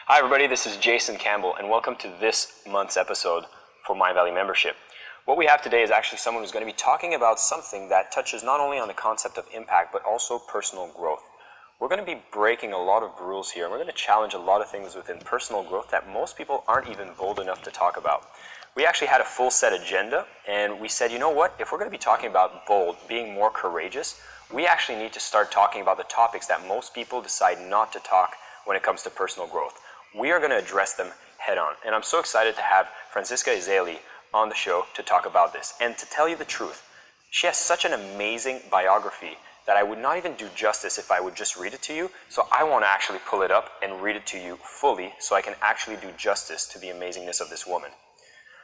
Hi everybody, this is Jason Campbell and welcome to this month's episode for Mindvalley Membership. What we have today is actually someone who's going to be talking about something that touches not only on the concept of impact but also personal growth. We're going to be breaking a lot of rules here and we're going to challenge a lot of things within personal growth that most people aren't even bold enough to talk about. We actually had a full set agenda and we said, you know what, if we're going to be talking about bold, being more courageous, we actually need to start talking about the topics that most people decide not to talk when it comes to personal growth. We are going to address them head on. And I'm so excited to have Franziska Ezeli on the show to talk about this. And to tell you the truth, she has such an amazing biography that I would not even do justice if I would just read it to you. So I want to actually pull it up and read it to you fully so I can actually do justice to the amazingness of this woman.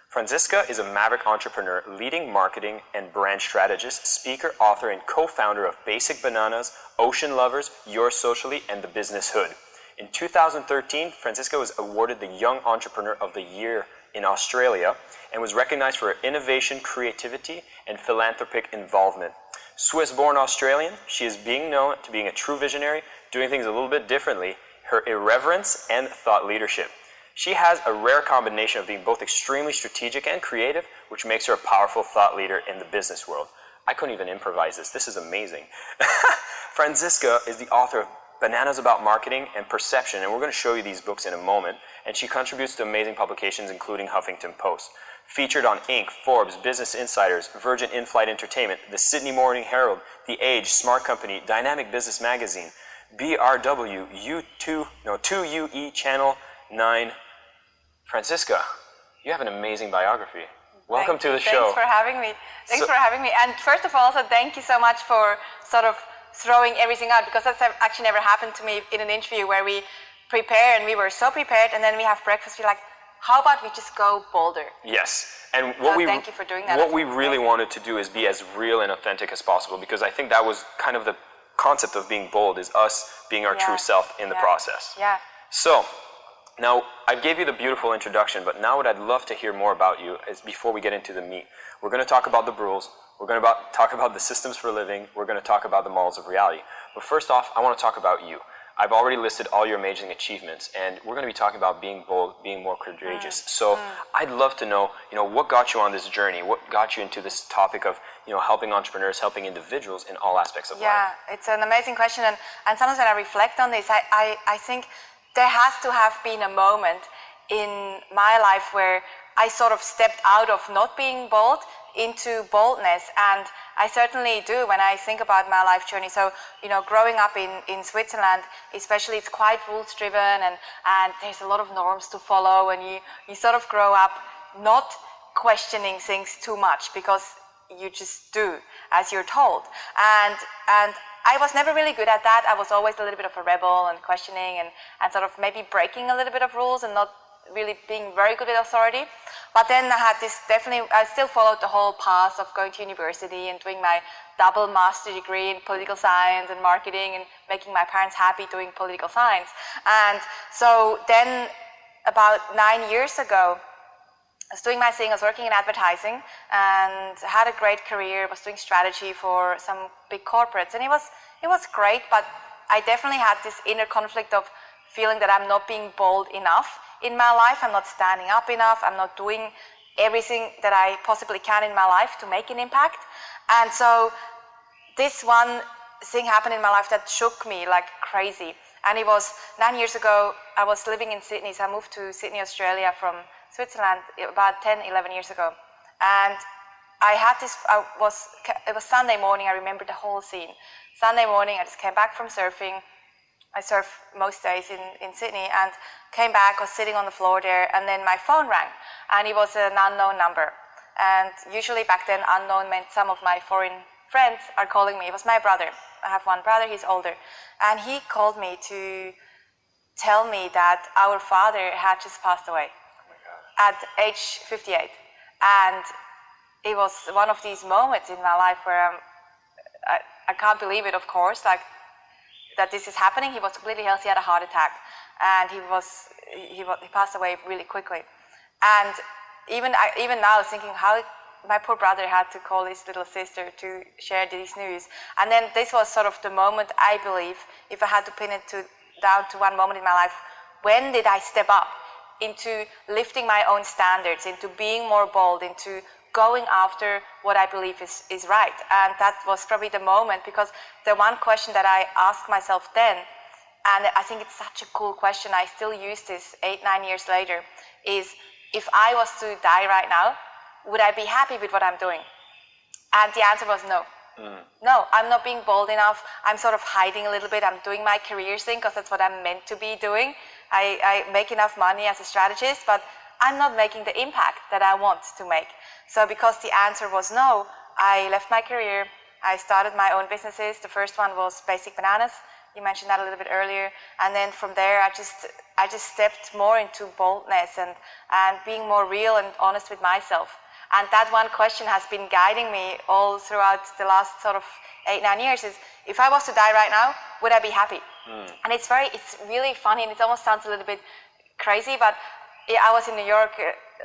Franziska is a maverick entrepreneur, leading marketing and brand strategist, speaker, author, and co-founder of Basic Bananas, Ocean Lovers, Yours Socially, and The Business Hood. In 2013, Franziska was awarded the Young Entrepreneur of the Year in Australia and was recognized for her innovation, creativity, and philanthropic involvement. Swiss-born Australian, she is being known to being a true visionary, doing things a little bit differently, her irreverence and thought leadership. She has a rare combination of being both extremely strategic and creative, which makes her a powerful thought leader in the business world. I couldn't even improvise this. This is amazing. Franziska is the author of Bananas About Marketing and Perception, and we're going to show you these books in a moment, and she contributes to amazing publications including Huffington Post. Featured on Inc., Forbes, Business Insiders, Virgin In-Flight Entertainment, the Sydney Morning Herald, The Age, Smart Company, Dynamic Business Magazine, BRW, 2UE Channel 9. Franziska, you have an amazing biography. Welcome to the show. Thanks for having me. Thanks for having me. And first of all, also thank you so much for sort of throwing everything out, because that's actually never happened to me in an interview where we prepare and we were so prepared and then we have breakfast. We're like, how about we just go bolder? Yes. And thank you for doing that. What we really wanted to do is be as real and authentic as possible, because I think that was kind of the concept of being bold, is us being our true self in the process. Yeah. So, now, I gave you the beautiful introduction, but now what I'd love to hear more about you is, before we get into the meat, we're going to talk about the rules, we're going to talk about the systems for living, we're going to talk about the models of reality. But first off, I want to talk about you. I've already listed all your amazing achievements, and we're going to be talking about being bold, being more courageous. So I'd love to know, what got you on this journey? What got you into this topic of, helping entrepreneurs, helping individuals in all aspects of life? Yeah, it's an amazing question, and sometimes when I reflect on this, I think there has to have been a moment in my life where I sort of stepped out of not being bold into boldness, and I certainly do when I think about my life journey. So, growing up in Switzerland, especially, it's quite rules driven and there's a lot of norms to follow, and you sort of grow up not questioning things too much because you just do as you're told. And I was never really good at that. I was always a little bit of a rebel and questioning and sort of maybe breaking a little bit of rules and not really being very good at authority. But then I still followed the whole path of going to university and doing my double master degree in political science and marketing and making my parents happy doing political science. And so then about 9 years ago, I was doing my thing. I was working in advertising and had a great career. I was doing strategy for some big corporates, and it was great, but I definitely had this inner conflict of feeling that I'm not being bold enough in my life. I'm not standing up enough. I'm not doing everything that I possibly can in my life to make an impact. And so this one thing happened in my life that shook me like crazy. And it was 9 years ago. I was living in Sydney, so I moved to Sydney, Australia from Switzerland about 10, 11 years ago. And I had it was Sunday morning. I remember the whole scene. Sunday morning, I just came back from surfing. I surf most days in Sydney, and came back, was sitting on the floor there, and then my phone rang, and it was an unknown number. And usually back then, unknown meant some of my foreign friends are calling me. It was my brother. I have one brother, he's older. And he called me to tell me that our father had just passed away at age 58. And it was one of these moments in my life where I can't believe it, of course, like that this is happening. He was completely healthy, had a heart attack, and he passed away really quickly. And even now, thinking how my poor brother had to call his little sister to share this news. And then this was sort of the moment, I believe, if I had to pin it down to one moment in my life, when did I step up into lifting my own standards, into being more bold, into going after what I believe is right. And that was probably the moment, because the one question that I asked myself then, and I think it's such a cool question, I still use this 8-9 years later, is if I was to die right now, would I be happy with what I'm doing? And the answer was no. No, I'm not being bold enough. I'm sort of hiding a little bit. I'm doing my career thing because that's what I'm meant to be doing. I make enough money as a strategist, but I'm not making the impact that I want to make. So because the answer was no, I left my career. I started my own businesses. The first one was Basic Bananas. You mentioned that a little bit earlier. And then from there, I just stepped more into boldness and being more real and honest with myself. And that one question has been guiding me all throughout the last sort of 8-9 years is, if I was to die right now, would I be happy? And it's really funny, and it almost sounds a little bit crazy, but I was in New York,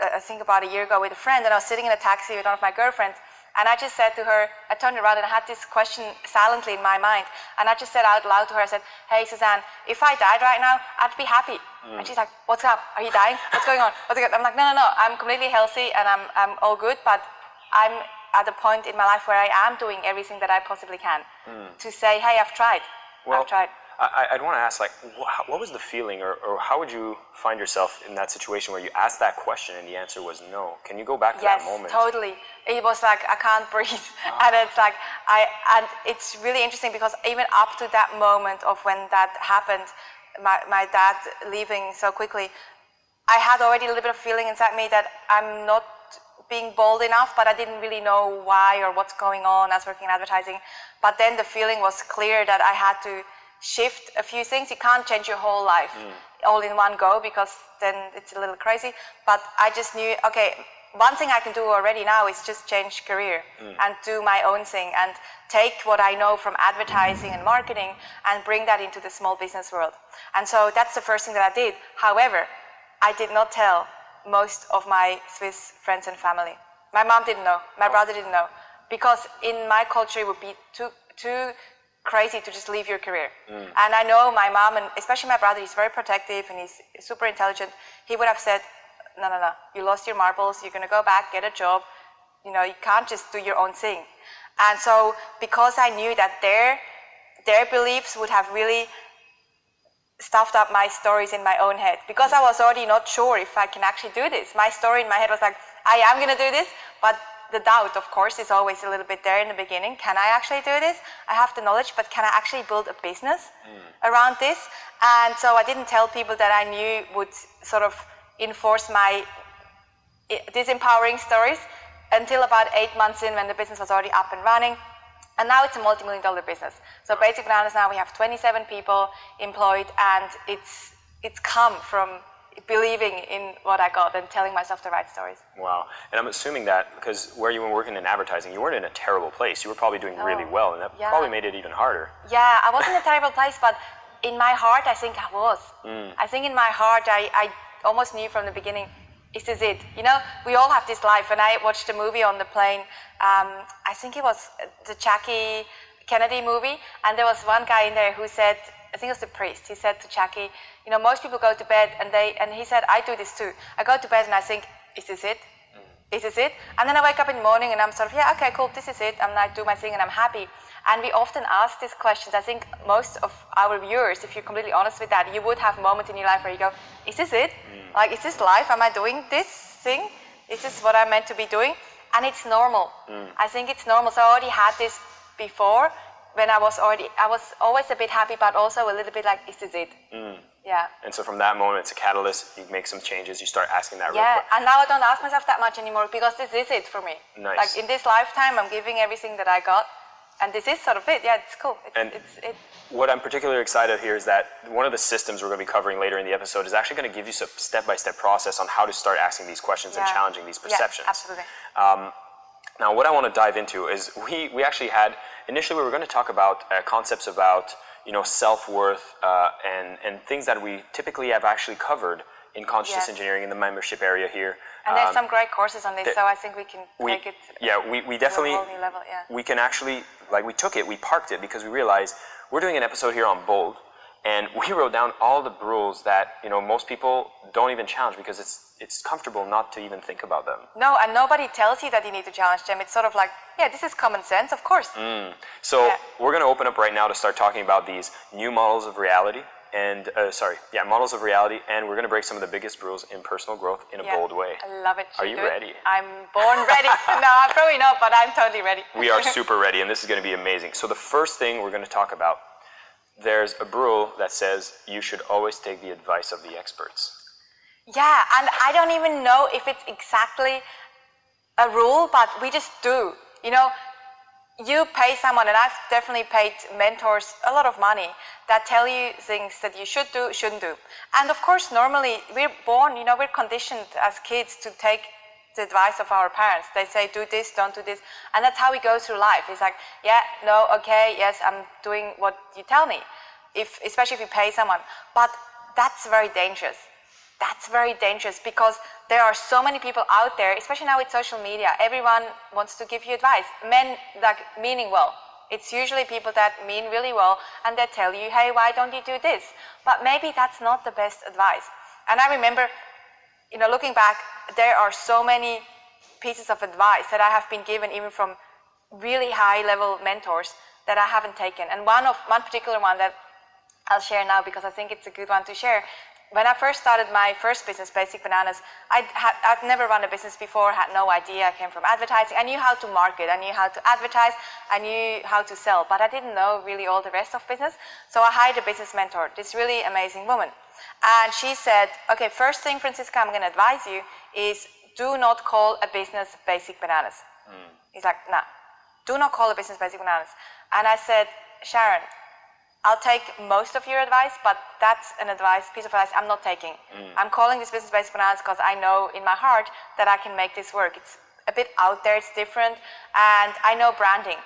I think about a year ago with a friend, and I was sitting in a taxi with one of my girlfriends, and I just said to her, I turned around and I had this question silently in my mind, and I just said out loud to her, I said, hey, Suzanne, if I died right now, I'd be happy. And she's like, what's up? Are you dying? What's going on? I'm like, no, I'm completely healthy and I'm all good, but I'm at a point in my life where I am doing everything that I possibly can to say, hey, I've tried. Well, I've tried. I'd want to ask, like, what was the feeling, or how would you find yourself in that situation where you asked that question and the answer was no? Can you go back to that moment? Yes, totally. It was like, I can't breathe. And it's like, and it's really interesting because even up to that moment of when that happened, my dad leaving so quickly, I had already a little bit of feeling inside me that I'm not being bold enough, but I didn't really know why or what's going on. I was working in advertising. But then the feeling was clear that I had to shift a few things. You can't change your whole life all in one go, because then it's a little crazy. But I just knew, okay, one thing I can do already now is just change career and do my own thing and take what I know from advertising and marketing and bring that into the small business world. And so that's the first thing that I did. However, I did not tell most of my Swiss friends and family. My mom didn't know, my brother didn't know, because in my culture it would be too crazy to just leave your career. And I know my mom, and especially my brother, he's very protective and he's super intelligent. He would have said, no, you lost your marbles, you're gonna go back, get a job, you can't just do your own thing. And so because I knew that their beliefs would have really stuffed up my stories in my own head, because I was already not sure if I can actually do this. My story in my head was like, I am gonna do this, but the doubt, of course, is always a little bit there in the beginning. Can I actually do this? I have the knowledge, but can I actually build a business around this? And so I didn't tell people that I knew would sort of enforce my disempowering stories until about 8 months in, when the business was already up and running. And now it's a multi-million-dollar business. So Basic Bananas now, we have 27 people employed, and it's come from believing in what I got and telling myself the right stories. Wow. And I'm assuming that because where you were working in advertising, you weren't in a terrible place. You were probably doing really well, and that probably made it even harder. Yeah, I wasn't in a terrible place, but in my heart, I think I was. I think in my heart, I almost knew from the beginning, this is it. We all have this life. And I watched a movie on the plane. I think it was the Jackie Kennedy movie, and there was one guy in there who said, I think it was the priest, he said to Jackie, most people go to bed and he said, I do this too. I go to bed and I think, is this it? Is this it? And then I wake up in the morning and I'm sort of, yeah, okay, cool, this is it. I do my thing and I'm happy. And we often ask these questions. I think most of our viewers, if you're completely honest with that, you would have moments in your life where you go, is this it? Like, is this life? Am I doing this thing? Is this what I'm meant to be doing? And it's normal. I think it's normal. So I already had this before, when I was always a bit happy, but also a little bit like, is this it? Yeah. And so from that moment, it's a catalyst. You make some changes. You start asking that real Yeah, quick. and now I don't ask myself that much anymore, because this is it for me. Nice. Like, in this lifetime, I'm giving everything that I got, and this is sort of it. Yeah, it's cool. What I'm particularly excited here is that one of the systems we're going to be covering later in the episode is actually going to give you some step-by-step process on how to start asking these questions and challenging these perceptions. Yeah, absolutely. Now, what I want to dive into is we actually had, initially we were going to talk about concepts about, self-worth and things that we typically have actually covered in consciousness engineering in the membership area here. And there's some great courses on this, so I think we can take it we definitely, to a whole new level. Yeah. we can actually, we took it, we parked it because we realized we're doing an episode here on bold, And we wrote down all the rules that, you know, most people don't even challenge because it's comfortable not to even think about them. No, and nobody tells you that you need to challenge them. It's sort of like, yeah, this is common sense, of course. So we're going to open up right now to start talking about these new models of reality and, models of reality, and we're going to break some of the biggest rules in personal growth in a bold way. I love it. Are you ready? I'm born ready. No, I'm probably not, but I'm totally ready. We are super ready, and this is going to be amazing. So the first thing we're going to talk about, there's a rule that says you should always take the advice of the experts. Yeah, and I don't even know if it's exactly a rule, but we just do. You know, you pay someone, and I've definitely paid mentors a lot of money that tell you things that you should do, shouldn't do. And of course, normally we're born, you know, we're conditioned as kids to take the advice of our parents. They say, do this, don't do this. And that's how we go through life. It's like, yeah, no, okay, yes, I'm doing what you tell me. Especially if you pay someone. But that's very dangerous. That's very dangerous because there are so many people out there, especially now with social media. Everyone wants to give you advice. Men like meaning well. It's usually people that mean really well and they tell you, hey, why don't you do this? But maybe that's not the best advice. And I remember, you know, looking back, there are so many pieces of advice that I have been given even from really high level mentors that I haven't taken. And one particular one that I'll share now because I think it's a good one to share. When I first started my first business, Basic Bananas, I'd never run a business before, had no idea. I came from advertising. I knew how to market, I knew how to advertise, I knew how to sell, but I didn't know really all the rest of business. So I hired a business mentor, this really amazing woman. And she said, okay, first thing, Franziska, I'm going to advise you is do not call a business Basic Bananas. He's like, nah, do not call a business Basic Bananas. And I said, Sharon, I'll take most of your advice, but that's an piece of advice I'm not taking. I'm calling this business Basic Bananas because I know in my heart that I can make this work. It's a bit out there, it's different, and I know branding.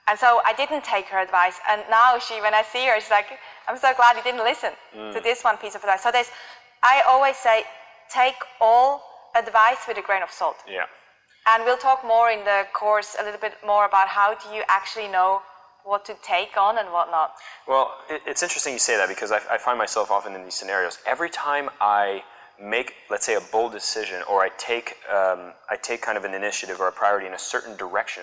And so I didn't take her advice. And now when I see her, she's like, I'm so glad you didn't listen to this one piece of advice. So I always say, take all advice with a grain of salt. Yeah. And we'll talk more in the course a little bit more about how do you actually know what to take on and what not. Well, it's interesting you say that because I find myself often in these scenarios. Every time I make, let's say, a bold decision, or I take kind of an initiative or a priority in a certain direction,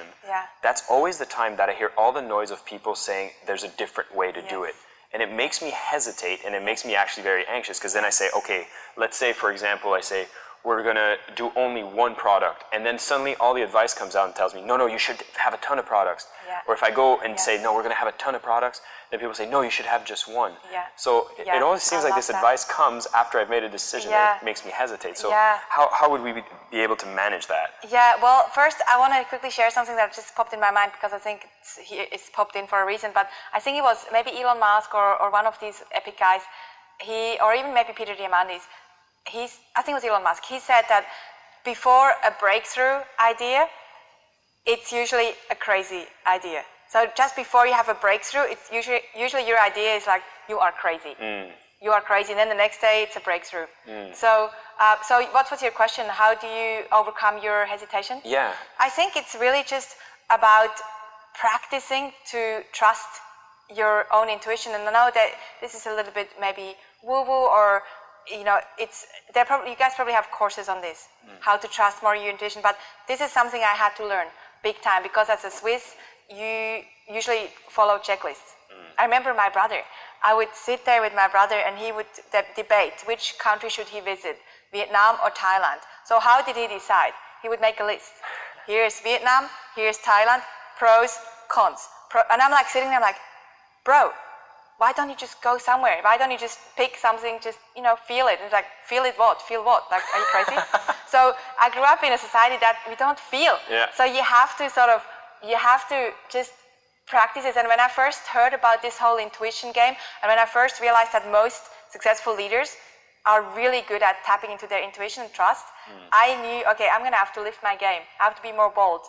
that's always the time that I hear all the noise of people saying there's a different way to do it. And it makes me hesitate, and it makes me actually very anxious because then I say, okay, let's say, for example, I say, we're going to do only one product. And then suddenly all the advice comes out and tells me, no, you should have a ton of products. Or if I go and say, no, we're going to have a ton of products, then people say, no, you should have just one. So it always seems like this advice comes after I've made a decision that makes me hesitate. So how would we be able to manage that? Yeah, well, first I want to quickly share something that just popped in my mind because I think it's popped in for a reason. But I think it was maybe Elon Musk or one of these epic guys, or even maybe Peter Diamandis. I think it was Elon Musk. He said that before a breakthrough idea, it's usually a crazy idea. So just before you have a breakthrough, it's usually your idea is like, you are crazy. You are crazy. And then the next day, it's a breakthrough. So what was your question? How do you overcome your hesitation? Yeah. I think it's really just about practicing to trust your own intuition. And I know that this is a little bit maybe woo-woo or you know, you guys probably have courses on this, how to trust more your intuition, but this is something I had to learn big time because as a Swiss, you usually follow checklists. I remember my brother. I would sit there with my brother and he would debate which country should he visit, Vietnam or Thailand. So how did he decide? He would make a list. Here's Vietnam, here's Thailand, pros, cons. And I'm like sitting there, I'm like, bro, why don't you just go somewhere? Why don't you just pick something, just, you know, feel it? It's like, feel it what? Feel what? Like, are you crazy? So I grew up in a society that we don't feel. So you have to just practice it. And when I first heard about this whole intuition game, and when I first realized that most successful leaders are really good at tapping into their intuition and trust, I knew, okay, I'm going to have to lift my game. I have to be more bold,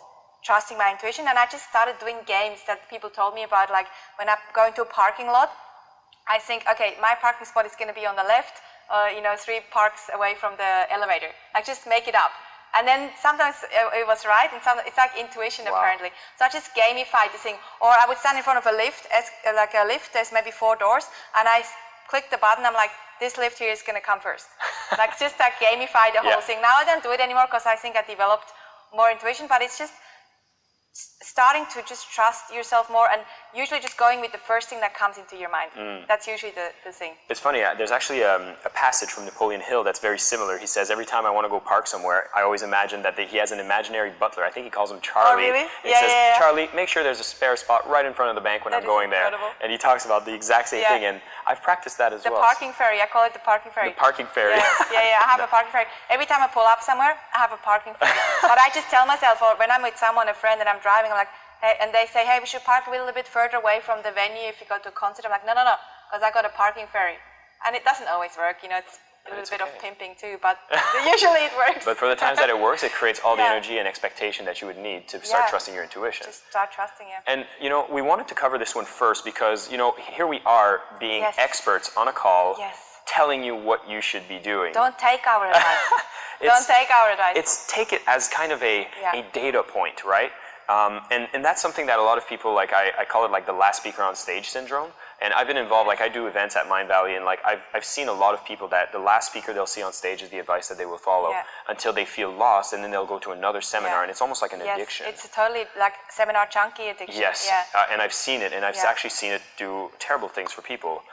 trusting my intuition. And I just started doing games that people told me about, like when I'm going to a parking lot, I think, okay, my parking spot is going to be on the left, 3 parks away from the elevator. Like just make it up. And then sometimes it was right, and sometimes it's like intuition apparently. So I just gamified the thing. Or I would stand in front of a lift, there's maybe 4 doors, and I click the button, I'm like, this lift here is going to come first. Like just like gamify the whole thing. Now I don't do it anymore because I think I developed more intuition, but it's just starting to just trust yourself more and usually just going with the first thing that comes into your mind. That's usually the thing. It's funny, there's actually a passage from Napoleon Hill that's very similar. He says, every time I want to go park somewhere, I always imagine that he has an imaginary butler. I think he calls him Charlie. Oh, really? He says, Charlie, make sure there's a spare spot right in front of the bank when I'm going there. And he talks about the exact same thing, and I've practiced that as well. The parking ferry, I call it the parking ferry. The parking ferry. Yeah, I have a parking ferry. Every time I pull up somewhere, I have a parking ferry. But I just tell myself, or when I'm with someone, a friend, and I'm driving, I'm like, hey, and they say, hey, we should park a little bit further away from the venue if you go to a concert. I'm like, no, because I got a parking ferry. And it doesn't always work, it's a little bit of pimping too, but usually it works. But for the times that it works, it creates all the energy and expectation that you would need to start trusting your intuition. Just start trusting it. And, we wanted to cover this one first because, here we are being experts on a call telling you what you should be doing. Don't take our advice. Don't take our advice. Take it as kind of a data point, right? And that's something that a lot of people, like I call it like the last speaker on stage syndrome. And I've been involved, like I do events at Mindvalley, and like I've seen a lot of people that the last speaker they'll see on stage is the advice that they will follow until they feel lost, and then they'll go to another seminar, and it's almost like an addiction. It's totally like seminar junkie addiction. Yes, and I've seen it, and I've actually seen it do terrible things for people.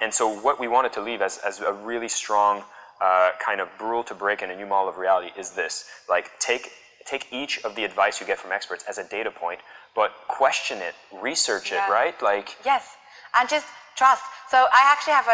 And so what we wanted to leave as a really strong kind of rule to break in a new model of reality is this: like take each of the advice you get from experts as a data point, but question it, research it, right? Like and just trust. So I actually have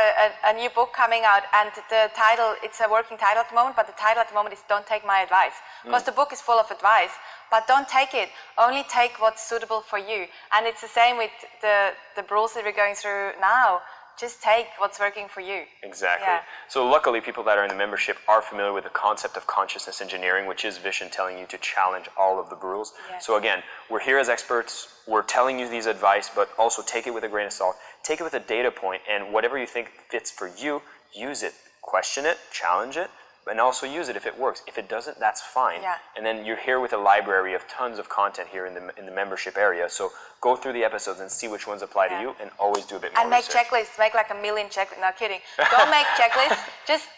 a new book coming out, and the title, it's a working title at the moment, but the title at the moment is Don't Take My Advice. Because the book is full of advice, but don't take it. Only take what's suitable for you. And it's the same with the rules that we're going through now. Just take what's working for you. Exactly. So luckily, people that are in the membership are familiar with the concept of consciousness engineering, which is Vishen telling you to challenge all of the rules. So again, we're here as experts. We're telling you these advice, but also take it with a grain of salt. Take it with a data point, and whatever you think fits for you, use it. Question it, challenge it, and also use it if it works. If it doesn't, that's fine. And then you're here with a library of tons of content here in the membership area. So go through the episodes and see which ones apply to you, and always do a bit more and make research. Checklists. Make like 1 million checklists. No kidding. Don't make checklists. Just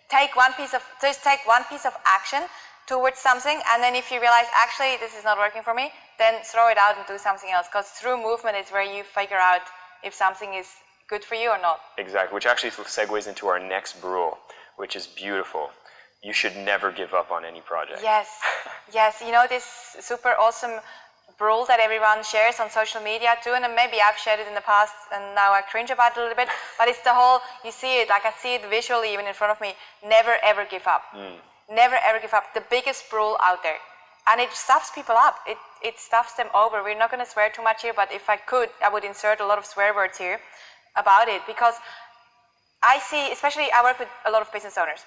take one piece of action towards something, and then if you realize actually this is not working for me, then throw it out and do something else. Because through movement is where you figure out if something is good for you or not. Exactly. Which actually segues into our next rule, which is beautiful. You should never give up on any project. Yes. This super awesome rule that everyone shares on social media too, and maybe I've shared it in the past and now I cringe about it a little bit, but it's the whole, you see it, like I see it visually even in front of me, never ever give up. Never ever give up. The biggest rule out there. And it stuffs people up. It stuffs them over. We're not going to swear too much here, but if I could, I would insert a lot of swear words here about it, because I see, especially I work with a lot of business owners,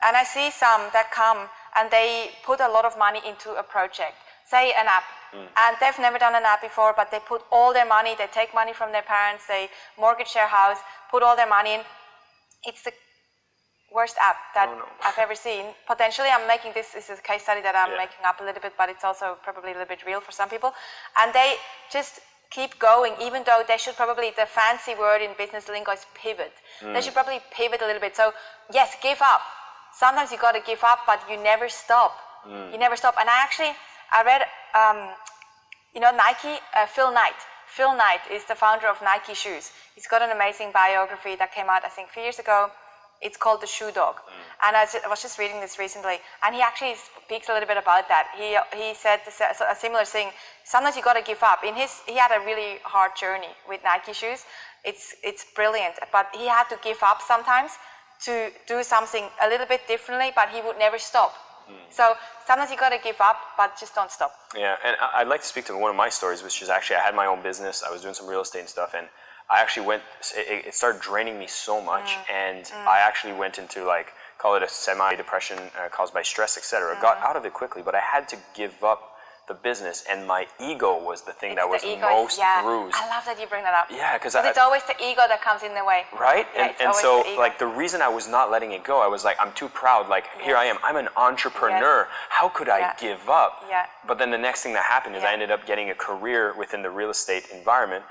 and I see some that come and they put a lot of money into a project, say an app, and they've never done an app before, but they put all their money, they take money from their parents, they mortgage their house, put all their money in. It's the worst app that I've ever seen. Potentially, I'm making this is a case study that I'm making up a little bit, but it's also probably a little bit real for some people. And they just keep going, even though they should probably, the fancy word in business lingo is pivot. They should probably pivot a little bit. So yes, give up. Sometimes you got to give up, but you never stop. You never stop. And I read, Nike, Phil Knight. Phil Knight is the founder of Nike Shoes. He's got an amazing biography that came out, I think, a few years ago. It's called The Shoe Dog. And I was just reading this recently, and he actually speaks a little bit about that. He said a similar thing. Sometimes you got to give up. He had a really hard journey with Nike shoes. It's brilliant, but he had to give up sometimes to do something a little bit differently, but he would never stop. So sometimes you got to give up, but just don't stop. Yeah, and I'd like to speak to one of my stories, which is actually I had my own business. I was doing some real estate and stuff, and I actually it started draining me so much, and I actually went into, like, call it a semi-depression caused by stress, etc. Got out of it quickly, but I had to give up the business, and my ego was the thing that was most bruised. I love that you bring that up. Yeah, because it's always the ego that comes in the way. Right? Yeah, and so, like, the reason I was not letting it go, I was like, I'm too proud. Like, here I am. I'm an entrepreneur. How could I give up? Yeah. But then the next thing that happened is I ended up getting a career within the real estate environment,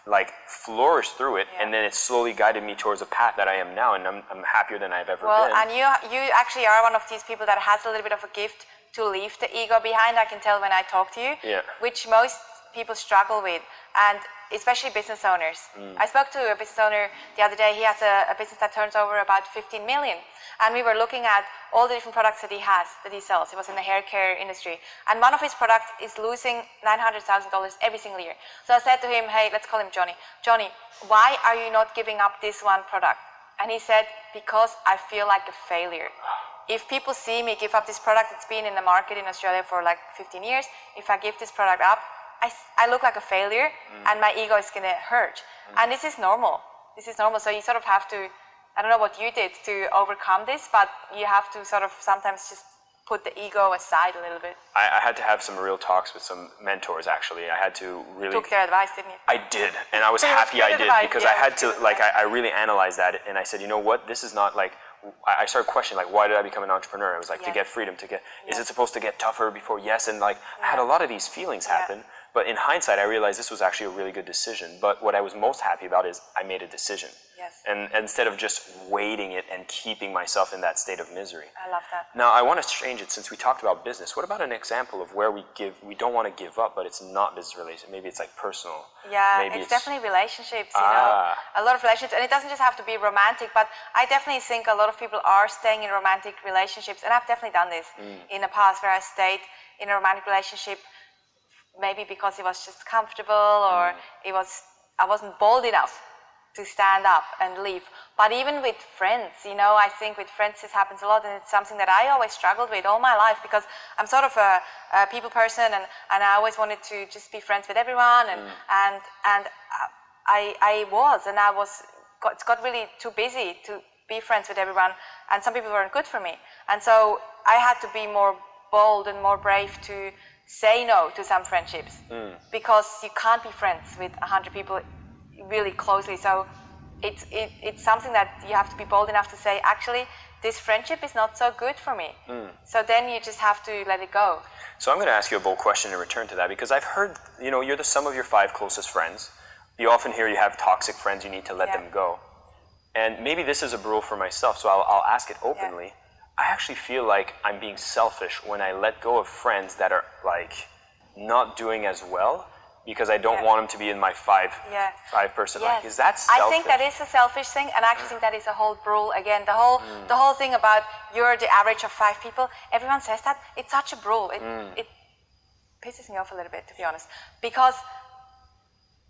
like, flourished through it, and then it slowly guided me towards a path that I am now, and I'm happier than I've ever been. Well, and you actually are one of these people that has a little bit of a gift to leave the ego behind. I can tell when I talk to you, which most people struggle with, and especially business owners. I spoke to a business owner the other day. He has a business that turns over about 15 million, and we were looking at all the different products that he sells. He was in the hair care industry, and one of his products is losing $900,000 every single year. So I said to him, hey, let's call him Johnny. Johnny, why are you not giving up this one product? And he said, because I feel like a failure. If people see me give up this product that's been in the market in Australia for like 15 years, if I give this product up, I look like a failure, and my ego is going to hurt. And this is normal. This is normal. So you sort of have to, I don't know what you did to overcome this, but you have to sort of sometimes just put the ego aside a little bit. I had to have some real talks with some mentors, actually. I had to really... Took their advice, didn't you? I did, and I was happy I did, because I had to, like, I really analyzed that, and I said, you know what, this is not like... I started questioning, like, why did I become an entrepreneur? It was like, to get freedom, is it supposed to get tougher before? Yes, and like, I had a lot of these feelings happen, but in hindsight, I realized this was actually a really good decision. But what I was most happy about is I made a decision. Yes. And instead of just waiting it and keeping myself in that state of misery. I love that. Now, I want to change it since we talked about business. What about an example of where we don't want to give up, but it's not business related? Maybe it's like personal. Yeah, Maybe it's definitely relationships, you know. A lot of relationships, and it doesn't just have to be romantic, but I definitely think a lot of people are staying in romantic relationships, and I've definitely done this in the past, where I stayed in a romantic relationship maybe because it was just comfortable, or I wasn't bold enough to stand up and leave. But even with friends, you know, I think with friends this happens a lot, and it's something that I always struggled with all my life, because I'm sort of a people person, and I always wanted to just be friends with everyone, and I was, and it got really too busy to be friends with everyone, and some people weren't good for me. And so I had to be more bold and more brave to say no to some friendships, because you can't be friends with 100 people really closely. So it's something that you have to be bold enough to say, actually, this friendship is not so good for me. So then you just have to let it go. So I'm going to ask you a bold question in return to that, because I've heard, you know, you're the sum of your 5 closest friends. You often hear you have toxic friends, you need to let them go. And maybe this is a rule for myself, so I'll ask it openly. I actually feel like I'm being selfish when I let go of friends that are like not doing as well, because I don't want them to be in my five-person life. Is that selfish? I think that is a selfish thing, and I actually think that is a whole rule. Again, the whole thing about you're the average of 5 people. Everyone says that. It's such a rule. It pisses me off a little bit, to be honest, because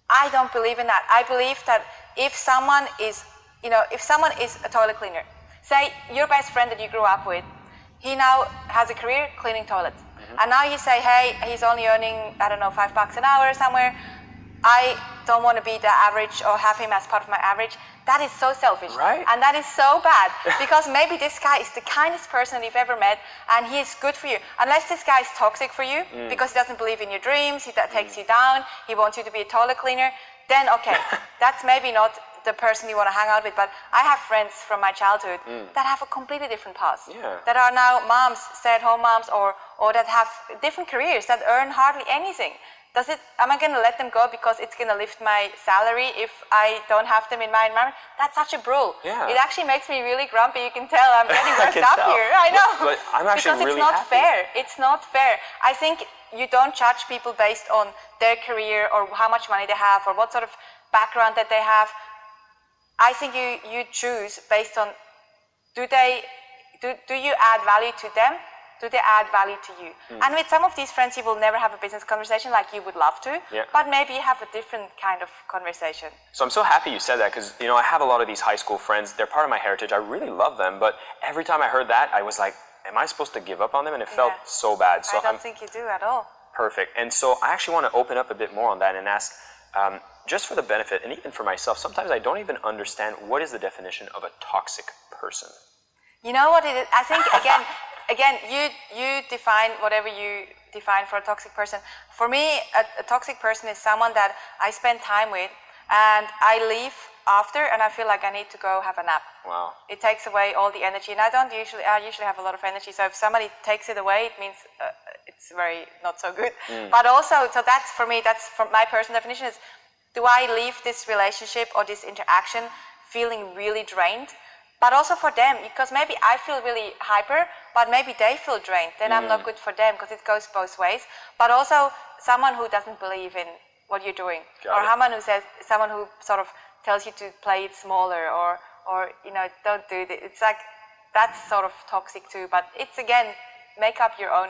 I don't believe in that. I believe that if someone is a toilet cleaner, say your best friend that you grew up with, he now has a career cleaning toilets. And now you say, hey, he's only earning, I don't know, $5 an hour somewhere. I don't want to be the average or have him as part of my average. That is so selfish. Right. And that is so bad, because maybe this guy is the kindest person you've ever met, and he is good for you. Unless this guy is toxic for you, because he doesn't believe in your dreams, he takes you down, he wants you to be a toilet cleaner, then okay, that's maybe not the person you want to hang out with. But I have friends from my childhood that have a completely different past, that are now moms, stay-at-home moms, or that have different careers, that earn hardly anything. Am I going to let them go because it's going to lift my salary if I don't have them in my environment? That's such a rule. It actually makes me really grumpy. You can tell I'm getting worked up here. I know. But I'm actually because really it's not happy. fair. It's not fair. I think you don't judge people based on their career or how much money they have or what sort of background that they have. I think you choose based on do you add value to them? Do they add value to you? And with some of these friends, you will never have a business conversation like you would love to, but maybe you have a different kind of conversation. So I'm so happy you said that, because you know, I have a lot of these high school friends. They're part of my heritage. I really love them, but every time I heard that, I was like, am I supposed to give up on them? And it felt so bad. So I don't think you do at all. Perfect. And so I actually want to open up a bit more on that and ask, just for the benefit, and even for myself, sometimes I don't even understand what is the definition of a toxic person. You know what it is? I think, again, you define whatever you define for a toxic person. For me, a toxic person is someone that I spend time with and I leave after and I feel like I need to go have a nap. Wow. It takes away all the energy, and I usually have a lot of energy, so if somebody takes it away, it means it's very not so good. But also, so that's for me, that's from my personal definition is, do I leave this relationship or this interaction feeling really drained? But also for them, because maybe I feel really hyper, but maybe they feel drained. Then I'm not good for them, because it goes both ways. But also someone who doesn't believe in what you're doing, someone who sort of tells you to play it smaller, or don't do it. It's like that's sort of toxic too. But it's again, make up your own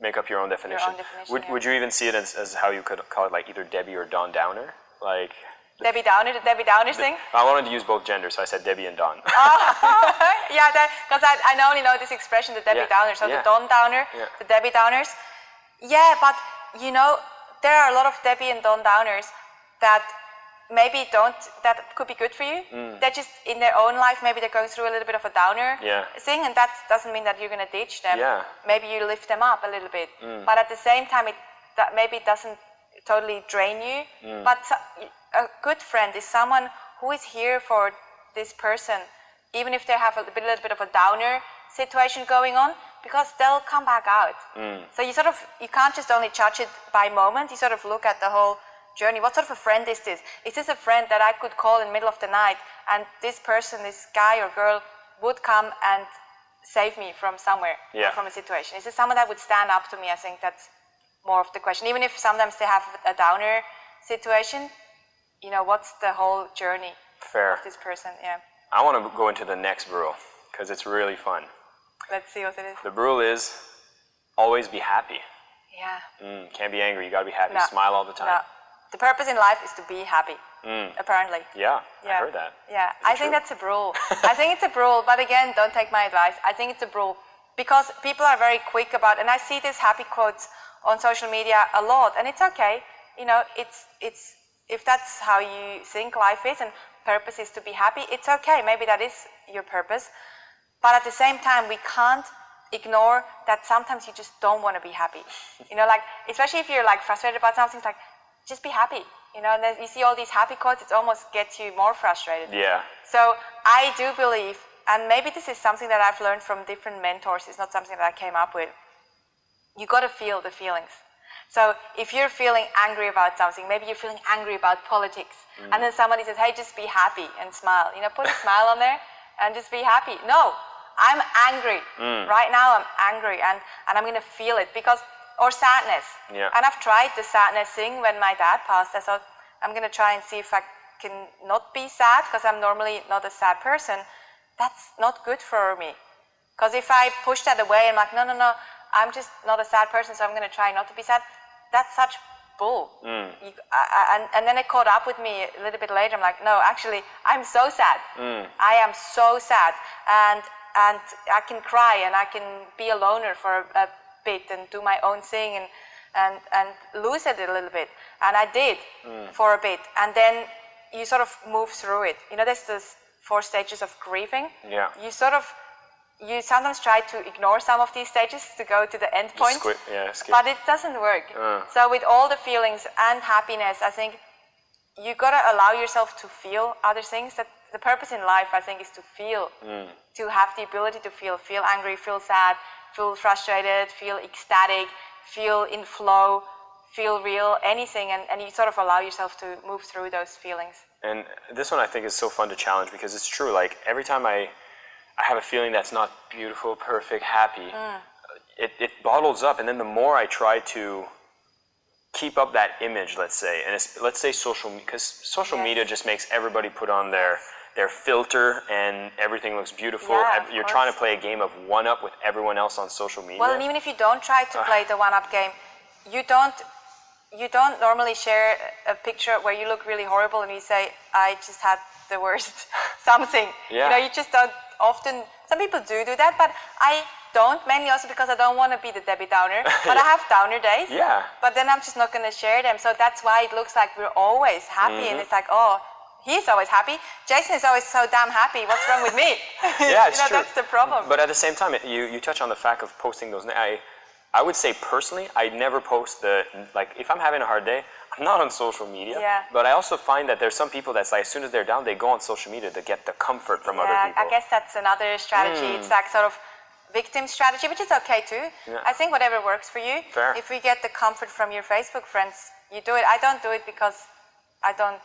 definition. Would you even see it as how you could call it, like either Debbie or Don Downer, like? Debbie Downer, the Debbie Downer thing? I wanted to use both genders, so I said Debbie and Don. Yeah, because I only know this expression, the Debbie Downer. So the Don Downer, the Debbie Downers. Yeah, but there are a lot of Debbie and Don Downers that maybe that could be good for you. They're just in their own life, maybe they're going through a little bit of a downer thing, and that doesn't mean that you're going to ditch them. Yeah. Maybe you lift them up a little bit. But at the same time, that maybe doesn't totally drain you. But a good friend is someone who is here for this person, even if they have a little bit of a downer situation going on, because they'll come back out. So you can't just only judge it by moment. You sort of look at the whole journey. What sort of a friend is this? Is this a friend that I could call in the middle of the night, and this person, this guy or girl, would come and save me from somewhere, from a situation? Is it someone that would stand up to me? I think that's more of the question. Even if sometimes they have a downer situation, what's the whole journey of this person? Yeah. I want to go into the next rule, because it's really fun. Let's see what it is. The rule is always be happy. Yeah. Can't be angry. You got to be happy. No. Smile all the time. No. The purpose in life is to be happy, apparently. Yeah, I heard that. Yeah, I think that's a rule. I think it's a rule, but again, don't take my advice. I think it's a rule because people are very quick about, and I see these happy quotes on social media a lot, and it's okay. It's if that's how you think life is, and purpose is to be happy, it's okay. Maybe that is your purpose, but at the same time, we can't ignore that sometimes you just don't want to be happy. Like especially if you're like frustrated about something, it's like, just be happy, and then you see all these happy quotes, it almost gets you more frustrated. Yeah. So I do believe, and maybe this is something that I've learned from different mentors, it's not something that I came up with, you got to feel the feelings. So if you're feeling angry about something, maybe you're feeling angry about politics, and then somebody says, hey, just be happy and smile, put a smile on there and just be happy. No, I'm angry. Right now I'm angry, and I'm going to feel it, or sadness. Yeah. And I've tried the sadness thing when my dad passed. I thought, I'm going to try and see if I can not be sad, because I'm normally not a sad person. That's not good for me. Because if I push that away, I'm like, no, I'm just not a sad person, so I'm going to try not to be sad. That's such bull. And then it caught up with me a little bit later. I'm like, no, actually, I'm so sad. I am so sad. And I can cry, and I can be a loner for a bit and do my own thing and lose it a little bit, and I did for a bit, and then you sort of move through it. There's this 4 stages of grieving. You sometimes try to ignore some of these stages to go to the end point, skip. But it doesn't work. So with all the feelings and happiness, I think you gotta allow yourself to feel other things. That the purpose in life, I think, is to feel, to have the ability to feel angry, feel sad, feel frustrated, feel ecstatic, feel in flow, feel real, anything, and you sort of allow yourself to move through those feelings. And this one I think is so fun to challenge, because it's true, like every time I have a feeling that's not beautiful, perfect, happy, it bottles up, and then the more I try to keep up that image, let's say, and let's say because social media just makes everybody put on their filter, and everything looks beautiful. You're trying to play a game of one-up with everyone else on social media. Well, and even if you don't try to play the one-up game, you don't normally share a picture where you look really horrible and you say, I just had the worst something. You just don't often. Some people do that, but I don't, mainly also because I don't want to be the Debbie Downer, but I have downer days. Yeah. But then I'm just not going to share them. So that's why it looks like we're always happy, and it's like, oh, he's always happy. Jason is always so damn happy. What's wrong with me? Yeah, it's true. That's the problem. But at the same time, you touch on the fact of posting those. I would say personally, I never post like if I'm having a hard day, I'm not on social media. Yeah. But I also find that there's some people that's like, as soon as they're down, they go on social media to get the comfort from other people. I guess that's another strategy. It's like sort of victim strategy, which is okay too. Yeah. I think whatever works for you. Fair. If we get the comfort from your Facebook friends, you do it. I don't do it because I don't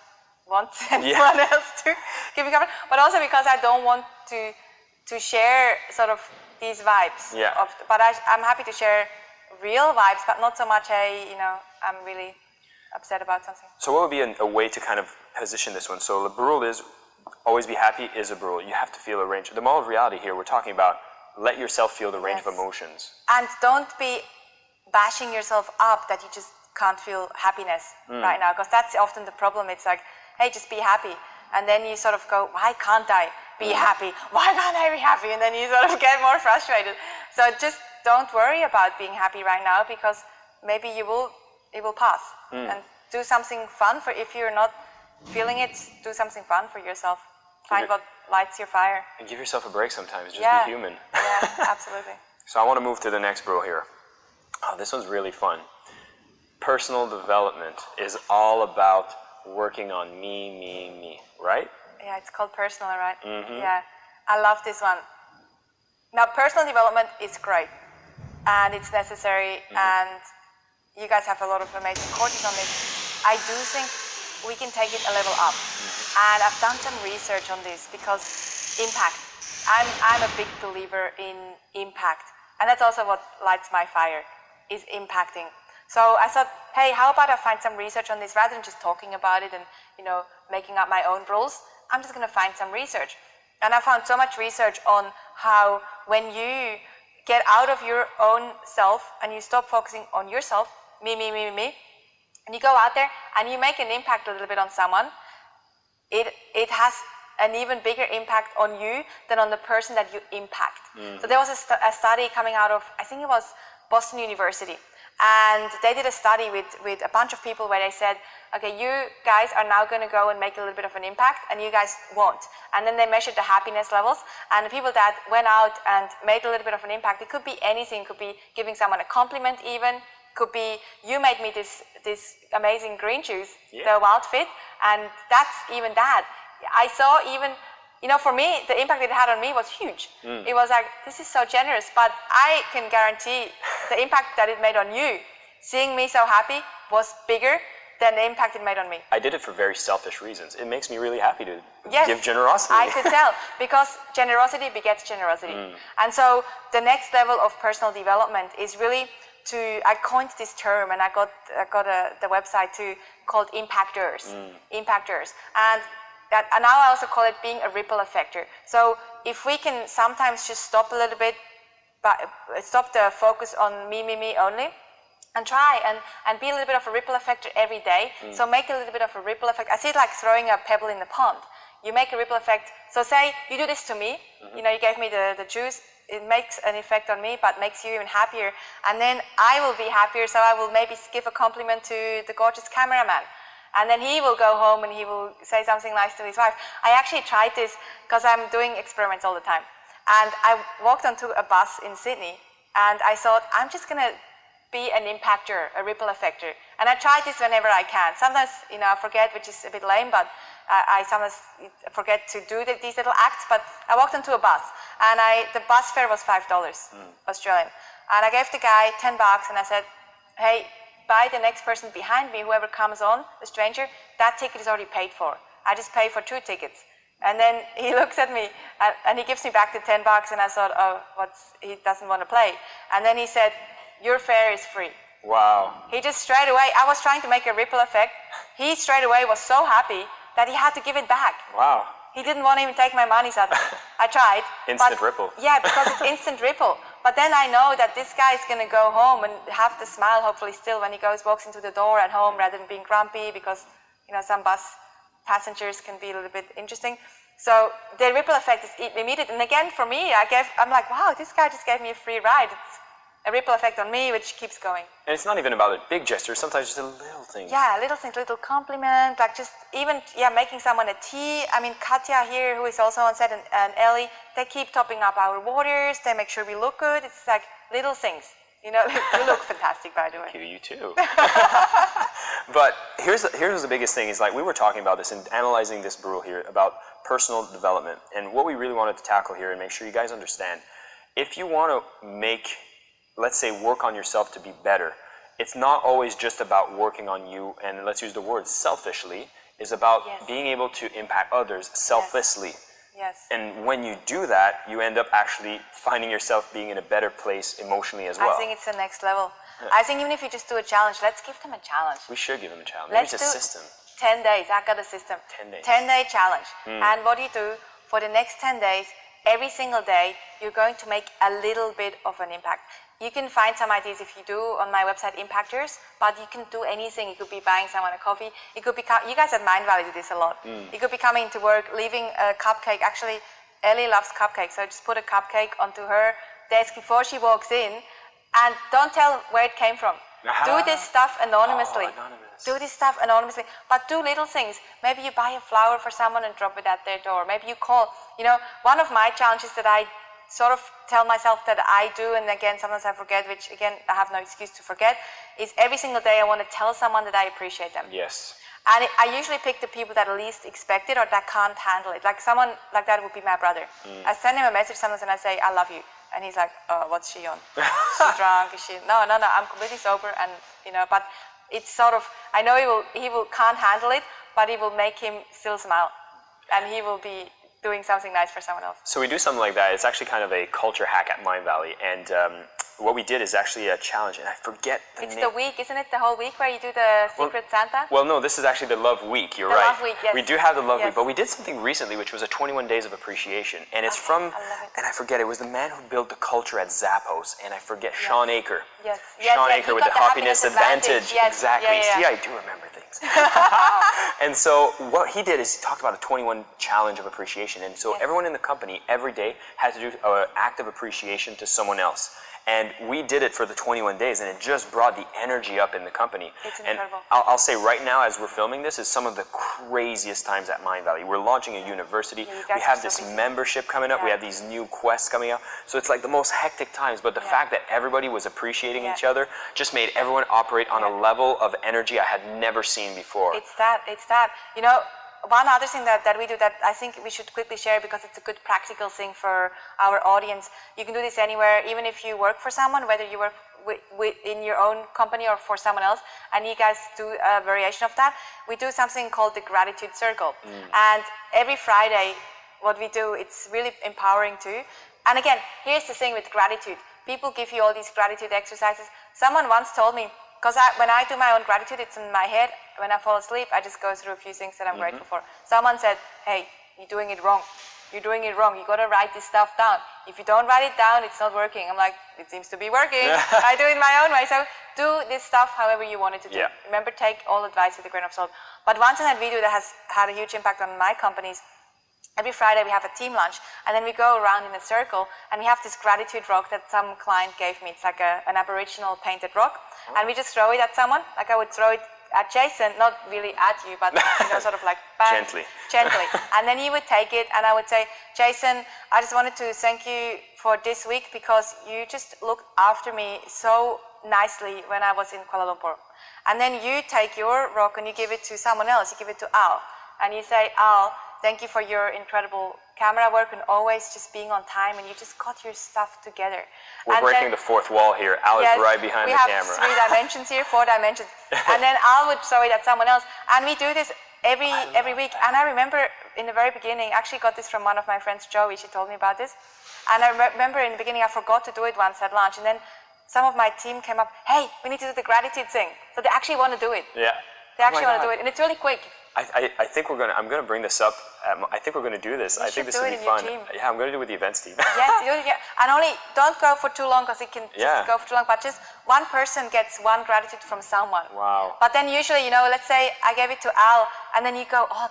want anyone else to give me comfort, but also because I don't want to share sort of these vibes. Yeah. But I'm happy to share real vibes, but not so much, hey, I'm really upset about something. So what would be a way to kind of position this one? So the rule is always be happy is a rule. You have to feel a range. The moral of reality here, we're talking about let yourself feel the range of emotions. And don't be bashing yourself up that you just can't feel happiness right now, because that's often the problem. It's like, hey, just be happy. And then you sort of go, why can't I be happy? Why can't I be happy? And then you sort of get more frustrated. So just don't worry about being happy right now, because maybe it will pass. And do something fun if you're not feeling it, do something fun for yourself. Find what lights your fire. And give yourself a break sometimes. Just be human. Yeah, absolutely. So I want to move to the next bro here. Oh, this one's really fun. Personal development is all about working on me, right? Yeah, it's called personal, right? Yeah, I love this one. Now, personal development is great, and it's necessary, and you guys have a lot of amazing courses on this. I do think we can take it a level up, and I've done some research on this because impact. I'm a big believer in impact, and that's also what lights my fire, is impacting. So I thought, hey, how about I find some research on this rather than just talking about it and making up my own rules. I'm just going to find some research, and I found so much research on how when you get out of your own self and you stop focusing on yourself, me, and you go out there and you make an impact a little bit on someone, it has an even bigger impact on you than on the person that you impact. So there was a study coming out of, I think it was Boston University, and they did a study with a bunch of people where they said, okay, you guys are now going to go and make a little bit of an impact, and you guys won't. And then they measured the happiness levels, and the people that went out and made a little bit of an impact, it could be anything. It could be giving someone a compliment even. Could be, you made me this amazing green shoes, the wild fit, and that's even that. I saw even, for me, the impact it had on me was huge. It was like, this is so generous, but I can guarantee the impact that it made on you, seeing me so happy, was bigger than the impact it made on me. I did it for very selfish reasons. It makes me really happy to give generosity. I could tell, because generosity begets generosity. And so the next level of personal development is really I coined this term, and I got the website too, called impactors. Impactors. And now I also call it being a ripple effector. So if we can sometimes just stop a little bit, stop the focus on me only, and try and be a little bit of a ripple effector every day. So make a little bit of a ripple effect. I see it like throwing a pebble in the pond. You make a ripple effect. So say you do this to me, you gave me the juice, it makes an effect on me, but makes you even happier. And then I will be happier, so I will maybe give a compliment to the gorgeous cameraman. And then he will go home and he will say something nice to his wife. I actually tried this because I'm doing experiments all the time. And I walked onto a bus in Sydney, and I thought, I'm just going to be an impactor, a ripple effector. And I try this whenever I can. Sometimes, I forget, which is a bit lame, but I sometimes forget to do these little acts. But I walked onto a bus, and the bus fare was $5 Australian. And I gave the guy $10, and I said, hey, buy the next person behind me, whoever comes on, the stranger, that ticket is already paid for. I just pay for 2 tickets. And then he looks at me, and he gives me back the $10, and I thought, oh, he doesn't want to play. And then he said, your fare is free. Wow. He just straight away, I was trying to make a ripple effect. He straight away was so happy that he had to give it back. Wow. He didn't want to even take my money, suddenly. I tried. Instant ripple. Yeah, because it's instant ripple. But then I know that this guy is going to go home and have the smile, hopefully still, when he walks into the door at home, rather than being grumpy, because some bus passengers can be a little bit interesting. So the ripple effect is immediate. And again, for me, I'm like, wow, this guy just gave me a free ride. It's a ripple effect on me, which keeps going. And it's not even about a big gesture, sometimes just a little thing. Yeah, little things, little compliment, like just even, making someone a tea. I mean, Katja here, who is also on set, and Ellie, they keep topping up our waters, they make sure we look good. It's like little things. You know, you look fantastic, by the way. You too. But here's the biggest thing is like we were talking about this and analyzing this brew here about personal development and what we really wanted to tackle here and make sure you guys understand. If you want to make, let's say, work on yourself to be better, it's not always just about working on you and let's use the word selfishly. It's about being able to impact others selflessly. Yes. And when you do that, you end up actually finding yourself being in a better place emotionally as well. I think it's the next level. Yeah. I think even if you just do a challenge, let's give them a challenge. We should give them a challenge. Maybe it's a system. 10 days. I got a system. 10 days. 10-day challenge. And what you do for the next 10 days, every single day, you're going to make a little bit of an impact. You can find some ideas if you do on my website, Impactors, but you can do anything. It could be buying someone a coffee. It could be, you guys at Mind Valley do this a lot. It could be coming to work, leaving a cupcake. Actually, Ellie loves cupcakes, so just put a cupcake onto her desk before she walks in, and don't tell where it came from. Do this stuff anonymously. Do this stuff anonymously, but do little things. Maybe you buy a flower for someone and drop it at their door. Maybe you call. You know, one of my challenges that I sort of tell myself that I do, and again, sometimes I forget, which again, I have no excuse to forget, is every single day I want to tell someone that I appreciate them. Yes. And I usually pick the people that are least expect it or that can't handle it. Like someone like that would be my brother. I send him a message sometimes and I say, I love you. And he's like, what's she on? Is she drunk? Is she? No, I'm completely sober. And, you know, but it's sort of, I know he can't handle it, but it will make him still smile. And he will be doing something nice for someone else. So we do something like that. It's actually kind of a culture hack at Mind Valley. And what we did is actually a challenge, and I forget the name. It's the week, isn't it? The whole week where you do the Secret Santa? Well, no, this is actually the Love Week. You're right. The Love Week, yes. We do have the Love Week, but we did something recently, which was a 21 Days of Appreciation. And it's from, and I forget, it was the man who built the culture at Zappos, and I forget, Sean Aker. Yes. Sean Aker with the Happiness Advantage. Yes. Exactly. Yeah. See, I do remember things. And so what he did is he talked about a 21 challenge of appreciation. And so everyone in the company every day had to do an act of appreciation to someone else. And we did it for the 21 days, and it just brought the energy up in the company. It's incredible. And I'll say right now, as we're filming this, is some of the craziest times at Mind Valley. We're launching a university. We have this membership coming up. We have these new quests coming up. So it's like the most hectic times. But the fact that everybody was appreciating each other just made everyone operate on a level of energy I had never seen before. It's that. You know, one other thing that we do that I think we should quickly share because it's a good practical thing for our audience. You can do this anywhere, even if you work for someone, whether you work in your own company or for someone else, and you guys do a variation of that. We do something called the Gratitude Circle. And every Friday, what we do, it's really empowering too. And again, here's the thing with gratitude. People give you all these gratitude exercises. Someone once told me, because when I do my own gratitude, it's in my head. When I fall asleep, I just go through a few things that I'm grateful for. Someone said, hey, you're doing it wrong. You're doing it wrong. You got to write this stuff down. If you don't write it down, it's not working. I'm like, it seems to be working. I do it my own way. So do this stuff however you want it to do. Yeah. Remember, take all advice with a grain of salt. But one thing that we do that has had a huge impact on my companies, every Friday we have a team lunch, and then we go around in a circle, and we have this gratitude rock that some client gave me. It's like an Aboriginal painted rock, and we just throw it at someone. Like I would throw it at Jason, not really at you, but you know, sort of like bang, gently. And then he would take it, and I would say, Jason, I just wanted to thank you for this week because you just looked after me so nicely when I was in Kuala Lumpur. And then you take your rock and you give it to someone else. You give it to Al, and you say, Al, thank you for your incredible camera work and always just being on time, and you just got your stuff together. We're breaking the fourth wall here. Al is right behind the camera. We have 3 dimensions here, 4 dimensions. And then Al would throw it at someone else. And we do this every week. And I remember in the very beginning, I actually got this from one of my friends, Joey. She told me about this. And I remember in the beginning, I forgot to do it once at lunch. And then some of my team came up, hey, we need to do the gratitude thing. So they actually want to do it. Yeah. They actually want to do it. And it's really quick. I think I'm gonna bring this up. I think we're gonna do this. I think this will be fun. Yeah, I'm gonna do it with the events team. Yes, you do it. Yeah. And only don't go for too long because it can just go for too long. But just one person gets one gratitude from someone. Wow. But then usually, you know, let's say I gave it to Al, and then you go, oh,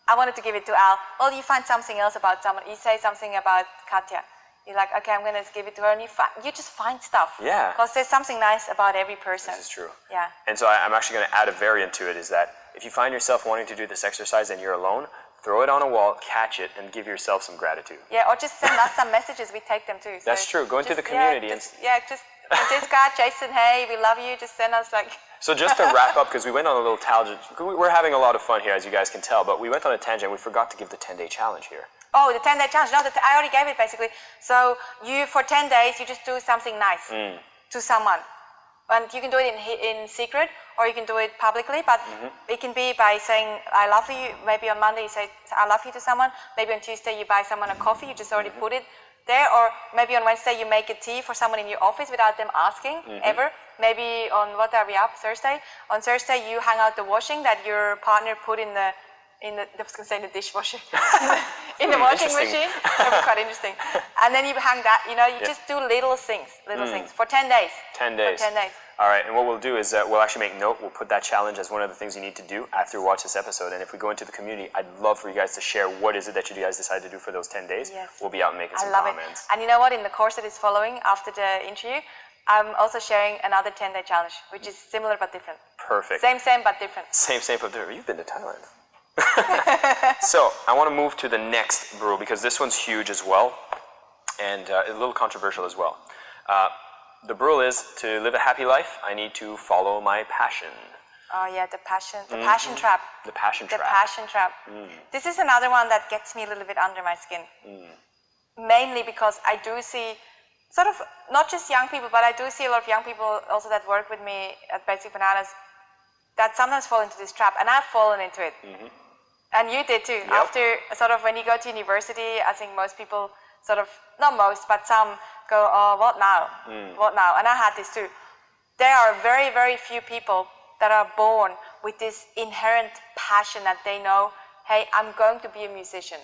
I wanted to give it to Al. Well, you find something else about someone. You say something about Katja. You're like, okay, I'm gonna give it to her, and you just find stuff. Yeah. Because there's something nice about every person. This is true. Yeah. And so I'm actually gonna add a variant to it. Is that if you find yourself wanting to do this exercise and you're alone, throw it on a wall, catch it, and give yourself some gratitude. Yeah, or just send us some messages. We take them too. So that's true. Go into the community just Francisca, Jason, hey, we love you. Just send us like. So just to wrap up, because we went on a little tangent, we're having a lot of fun here, as you guys can tell, but we went on a tangent. We forgot to give the 10-day challenge here. Oh, the 10-day challenge. No, I already gave it basically. So for 10 days, you just do something nice to someone. And you can do it in secret, or you can do it publicly, but it can be by saying, I love you. Maybe on Monday you say, I love you to someone. Maybe on Tuesday you buy someone a coffee. You just already put it there. Or maybe on Wednesday you make a tea for someone in your office without them asking, ever. Maybe on, what are we up, Thursday? On Thursday you hang out the washing that your partner put in the I was going to say in the dishwasher, in the washing machine. That was quite interesting. And then you hang that, you just do little things for 10 days. 10 days. For 10 days. All right, and what we'll do is we'll actually make note. We'll put that challenge as one of the things you need to do after you watch this episode. And if we go into the community, I'd love for you guys to share what is it that you guys decide to do for those 10 days. Yes. We'll be out making some comments. comments. And you know what? In the course that is following after the interview, I'm also sharing another 10-day challenge, which is similar but different. Perfect. Same but different. Same but different. You've been to Thailand. So I want to move to the next rule because this one's huge as well, and a little controversial as well. The rule is to live a happy life, I need to follow my passion. Oh yeah, the passion trap. The passion trap. The passion trap. This is another one that gets me a little bit under my skin. Mainly because I do see sort of, not just young people, but I do see a lot of young people also that work with me at Basic Bananas that sometimes fall into this trap, and I've fallen into it. And you did too. Yep. After sort of when you go to university, I think most people sort of, not most, but some go, oh, what now? What now? And I had this too. There are very, very few people that are born with this inherent passion that they know, hey, I'm going to be a musician,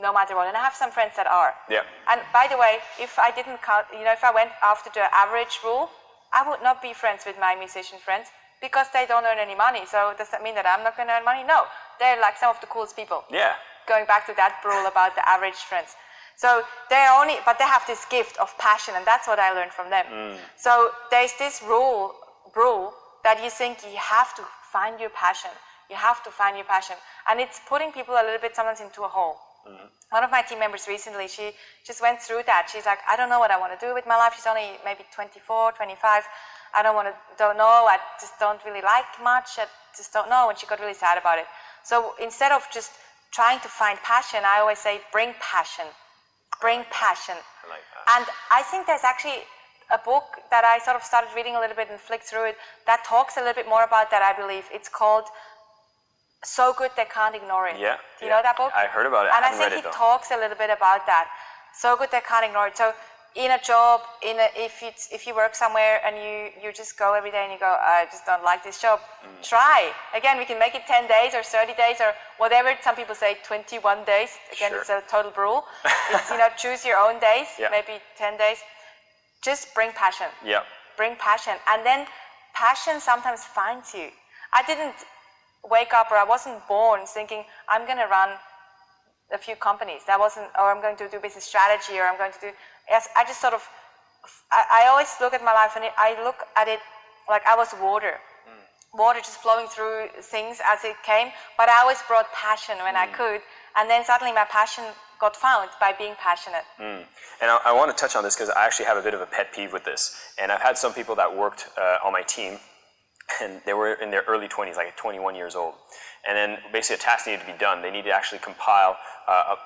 no matter what. And I have some friends that are. Yeah. And by the way, if I didn't count, if I went after the average rule, I would not be friends with my musician friends because they don't earn any money. So does that mean that I'm not going to earn money? No. They're like some of the coolest people. Yeah. Going back to that rule about the average friends. So but they have this gift of passion, and that's what I learned from them. So there's this rule that you think you have to find your passion. You have to find your passion. And it's putting people a little bit sometimes into a hole. One of my team members recently, she just went through that. She's like, I don't know what I want to do with my life. She's only maybe 24, 25. I don't know. I just don't really like much. I just don't know. And she got really sad about it. So instead of just trying to find passion, I always say, bring passion. Bring passion. I like that. And I think there's actually a book that I sort of started reading a little bit and flicked through it that talks a little bit more about that, I believe. It's called So Good They Can't Ignore It. Yeah. Do you know that book? I heard about it. And I I haven't think read it, it though. talks a little bit about that. So good they can't ignore it. So in a job, if you work somewhere and you just go every day and you go, I just don't like this job, try. Again, we can make it 10 days or 30 days or whatever. Some people say 21 days. Again, Sure. It's a total rule. It's, choose your own days, Yeah. maybe 10 days. Just bring passion. Yeah. Bring passion. And then passion sometimes finds you. I didn't wake up, or I wasn't born thinking, I'm going to run a few companies. That wasn't, or I'm going to do business strategy, or I'm going to do, yes, I just sort of, I always look at my life and I look at it like I was water. Water just flowing through things as it came, but I always brought passion when I could. And then suddenly my passion got found by being passionate. And I want to touch on this because I actually have a bit of a pet peeve with this. And I've had some people that worked on my team, and they were in their early 20s, like 21 years old. And then basically a task needed to be done. They needed to actually compile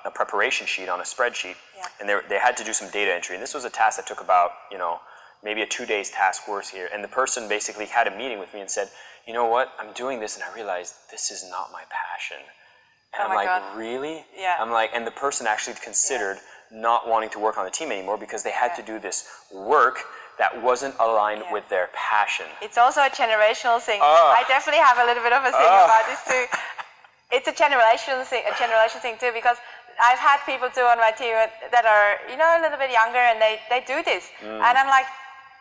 a preparation sheet on a spreadsheet. Yeah. And they had to do some data entry. And this was a task that took about, maybe a 2 days task worth here. And the person basically had a meeting with me and said, you know what, I'm doing this and I realized this is not my passion. And Oh I'm my like, God. really? Yeah. I'm like, and the person actually considered not wanting to work on the team anymore because they had to do this work that wasn't aligned with their passion. It's also a generational thing. Oh. I definitely have a little bit of a thing about this too. It's a generational thing too, because I've had people too on my team that are, a little bit younger, and they do this. And I'm like,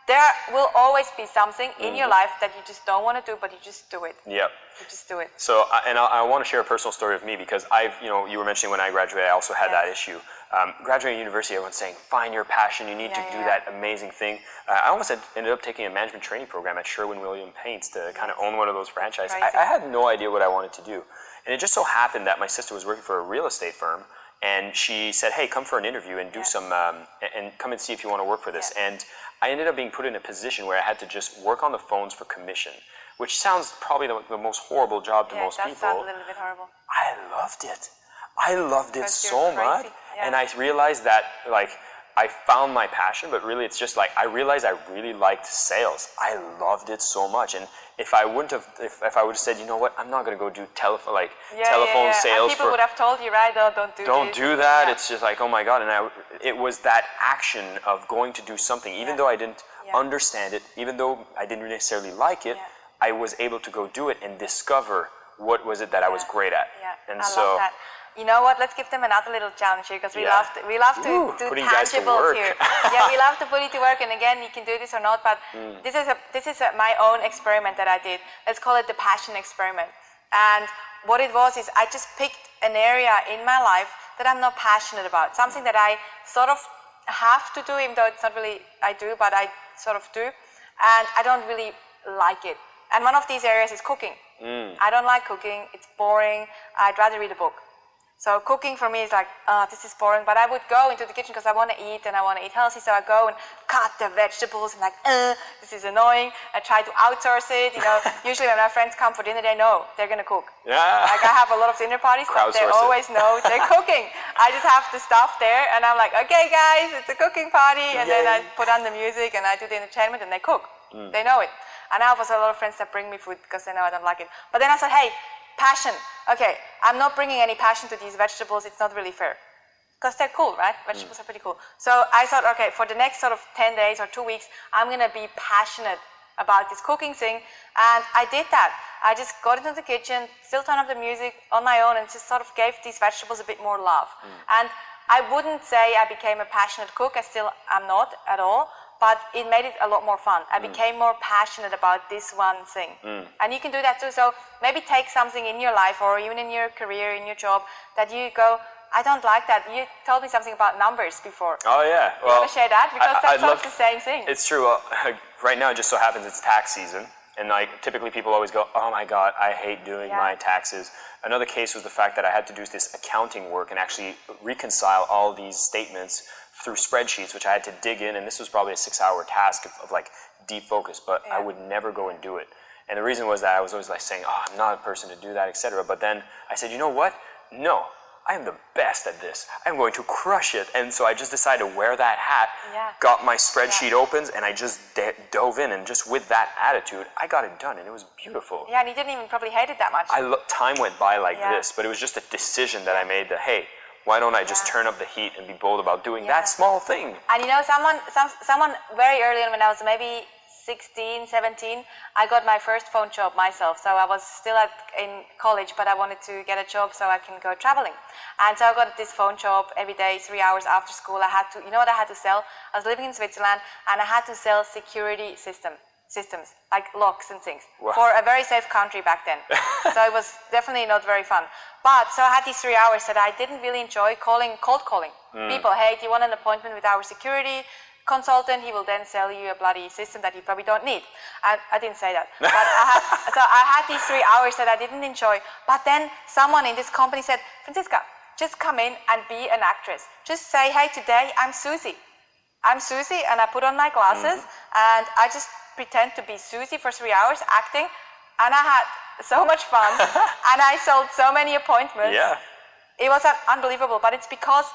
there will always be something in your life that you just don't want to do, but you just do it. Yep. You just do it. So, I want to share a personal story of me because you were mentioning when I graduated, I also had that issue. Graduating university, everyone's saying, find your passion, you need to do that amazing thing. I almost ended up taking a management training program at Sherwin-Williams Paints to kind of own one of those franchises. I had no idea what I wanted to do. And it just so happened that my sister was working for a real estate firm, and she said, hey, come for an interview and do some, and come and see if you want to work for this. And I ended up being put in a position where I had to just work on the phones for commission, which sounds probably the most horrible job to most people. It does sound a little bit horrible. I loved it. I loved it so much. And I realized that, like, I found my passion, but really it's just like, I realized I really liked sales. I loved it so much. And if I wouldn't have, if I would have said, you know what, I'm not going to go do telephone sales. And people would have told you, right? Don't do that. It's just like, oh my God. And it was that action of going to do something, even though I didn't understand it, even though I didn't necessarily like it, I was able to go do it and discover what was it that I was great at. And I love that. You know what? Let's give them another little challenge here, because we love to do tangibles here. We love to put it to work. And again, you can do this or not, but this is my own experiment that I did. Let's call it the passion experiment. And what it was is I just picked an area in my life that I'm not passionate about, something that I sort of have to do, even though it's not really I do, but I sort of do, and I don't really like it. And one of these areas is cooking. I don't like cooking. It's boring. I'd rather read a book. So cooking for me is like, this is boring, but I would go into the kitchen because I want to eat and I want to eat healthy. So I go and cut the vegetables and like, this is annoying. I try to outsource it. You know, usually when my friends come for dinner, they know they're going to cook. Like I have a lot of dinner parties, but they always know they're cooking. I just have the stuff there and I'm like, okay guys, it's a cooking party. And then I put on the music and I do the entertainment and they cook. They know it. And I have also a lot of friends that bring me food because they know I don't like it. But then I said, hey, passion. Okay, I'm not bringing any passion to these vegetables. It's not really fair. Because they're cool, right? Vegetables are pretty cool. So I thought, okay, for the next sort of 10 days or 2 weeks, I'm going to be passionate about this cooking thing. And I did that. I just got into the kitchen, still turned up the music on my own and just sort of gave these vegetables a bit more love. And I wouldn't say I became a passionate cook. I still am not at all. But it made it a lot more fun. I became more passionate about this one thing. And you can do that too. So maybe take something in your life or even in your career, in your job, that you go, I don't like that. You told me something about numbers before. Oh yeah. You want to share that? Because that's sort of the same thing. It's true. Right now it just so happens it's tax season. And like typically people always go, oh my God, I hate doing my taxes. Another case was the fact that I had to do this accounting work and actually reconcile all these statements through spreadsheets, which I had to dig in, and this was probably a 6-hour task of like deep focus, but I would never go and do it. And the reason was that I was always like saying, oh, I'm not a person to do that, etc. But then I said, you know what? No, I am the best at this. I'm going to crush it. And so I just decided to wear that hat, got my spreadsheet opens, and I just dove in, and just with that attitude, I got it done, and it was beautiful. Yeah, and you didn't even probably hate it that much. Time went by like this, but it was just a decision that I made that, hey, why don't I just turn up the heat and be bold about doing that small thing? And you know, someone very early on, when I was maybe 16, 17, I got my first phone job myself. So I was still in college, but I wanted to get a job so I can go traveling. And so I got this phone job every day, 3 hours after school. I had to, you know what I had to sell? I was living in Switzerland and I had to sell security systems, like locks and things, for a very safe country back then. So it was definitely not very fun. But so I had these 3 hours that I didn't really enjoy cold calling people. Hey, do you want an appointment with our security consultant? He will then sell you a bloody system that you probably don't need. I didn't say that. But I had these 3 hours that I didn't enjoy. But then someone in this company said, Franziska, just come in and be an actress. Just say, hey, today I'm Susie. I'm Susie, and I put on my glasses and I just pretend to be Susie for 3 hours acting, and I had so much fun and I sold so many appointments. It was unbelievable, but it's because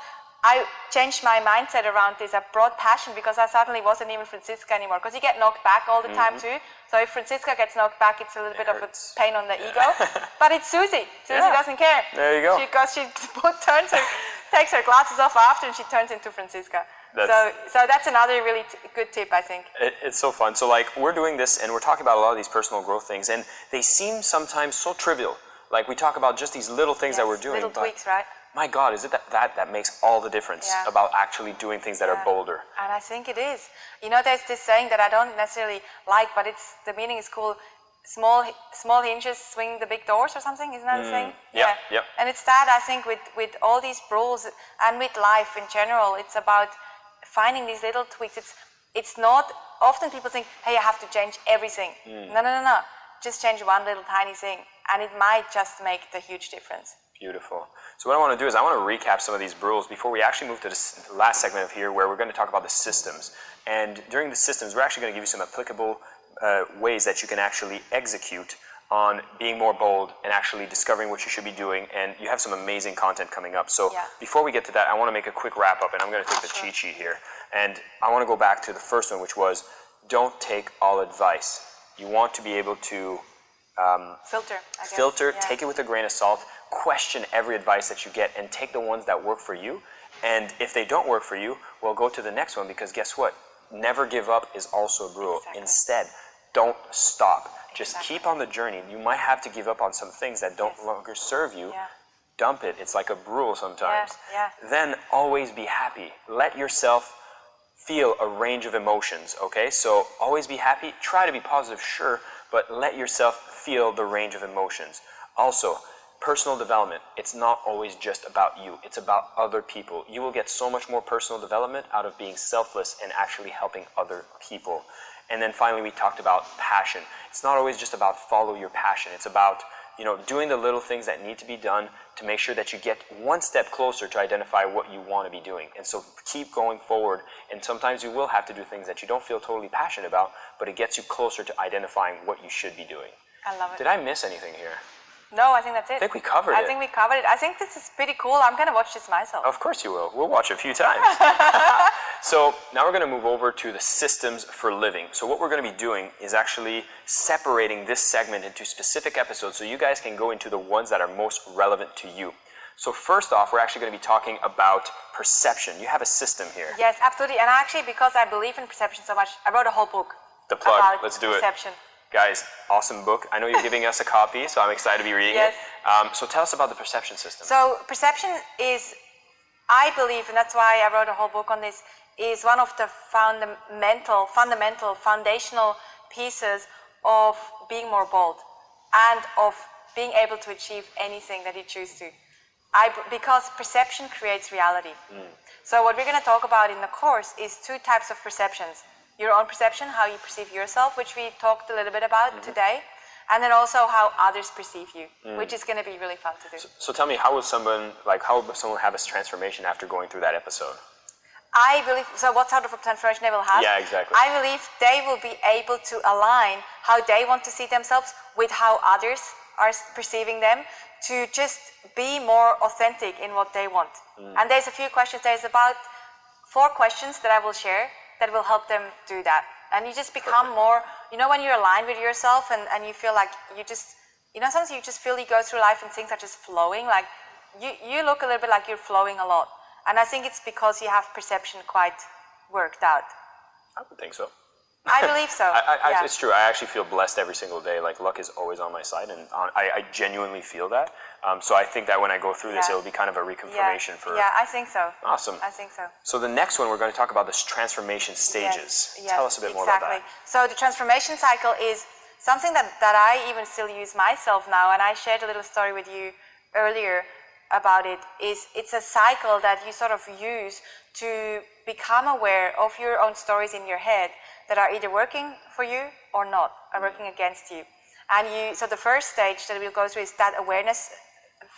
I changed my mindset around this. I brought passion, because I suddenly wasn't even Franziska anymore, because you get knocked back all the time too. So if Franziska gets knocked back, it's a little bit of a pain on the ego, but it's Susie. Susie doesn't care. There you go. Because she takes her glasses off after and she turns into Franziska. So that's another really good tip, I think. It's so fun. So like we're doing this and we're talking about a lot of these personal growth things, and they seem sometimes so trivial. Like we talk about just these little things that we're doing. Little tweaks, right? My God, is it that makes all the difference about actually doing things that are bolder? And I think it is. You know, there's this saying that I don't necessarily like, but the meaning is cool. Small hinges swing the big doors, or something. Isn't that the saying? Yeah. And it's that, I think, with all these rules and with life in general, it's about finding these little tweaks. It's not, often people think, hey, I have to change everything. No. Just change one little tiny thing and it might just make the huge difference. Beautiful. So what I want to do is I want to recap some of these rules before we actually move to the last segment of here, where we're going to talk about the systems. And during the systems, we're actually going to give you some applicable ways that you can actually execute on being more bold and actually discovering what you should be doing. And you have some amazing content coming up. So before we get to that, I want to make a quick wrap up, and I'm going to take the cheat sheet here. And I want to go back to the first one, which was don't take all advice. You want to be able to filter, take it with a grain of salt, question every advice that you get, and take the ones that work for you. And if they don't work for you, well, go to the next one, because guess what? Never give up is also a rule. Exactly. Instead, don't stop. Just keep on the journey. You might have to give up on some things that don't longer serve you. Dump it. It's like a rule sometimes. Then always be happy. Let yourself feel a range of emotions, okay? So always be happy. Try to be positive, sure, but let yourself feel the range of emotions. Also, personal development, it's not always just about you. It's about other people. You will get so much more personal development out of being selfless and actually helping other people. And then finally, we talked about passion. It's not always just about follow your passion. It's about, doing the little things that need to be done to make sure that you get one step closer to identify what you want to be doing. And so keep going forward. And sometimes you will have to do things that you don't feel totally passionate about, but it gets you closer to identifying what you should be doing. I love it. Did I miss anything here? No, I think that's it. I think we covered it. I think we covered it. I think this is pretty cool. I'm going to watch this myself. Of course you will. We'll watch it a few times. So now we're going to move over to the systems for living. So what we're going to be doing is actually separating this segment into specific episodes so you guys can go into the ones that are most relevant to you. So first off, we're actually going to be talking about perception. You have a system here. Yes, absolutely. And actually, because I believe in perception so much, I wrote a whole book. The plug. About Let's do perception. Guys, awesome book. I know you're giving us a copy, so I'm excited to be reading it. So tell us about the perception system. So perception is, I believe, and that's why I wrote a whole book on this, is one of the foundational pieces of being more bold and of being able to achieve anything that you choose to. Because perception creates reality. So what we're going to talk about in the course is two types of perceptions. Your own perception, how you perceive yourself, which we talked a little bit about today, and then also how others perceive you, which is going to be really fun to do. So tell me, how will someone have a transformation after going through that episode? I believe, so what sort of a transformation they will have? Yeah, exactly. I believe they will be able to align how they want to see themselves with how others are perceiving them, to just be more authentic in what they want. And there's a few questions. There's about 4 questions that I will share that will help them do that. And you just become more, when you're aligned with yourself and you feel like you just, sometimes you just feel you go through life and things are just flowing, like you look a little bit like you're flowing a lot. And I think it's because you have perception quite worked out. I would think so. I believe so. It's true. I actually feel blessed every single day. Like, luck is always on my side, and I genuinely feel that. So I think that when I go through this, it will be kind of a reconfirmation for... Yeah, I think so. Awesome. I think so. So the next one, we're going to talk about the transformation stages. Tell us a bit more about that. So the transformation cycle is something that I even still use myself now, and I shared a little story with you earlier about it. It's a cycle that you sort of use to become aware of your own stories in your head that are either working for you or not, are working against you. And so the first stage that we'll go through is that awareness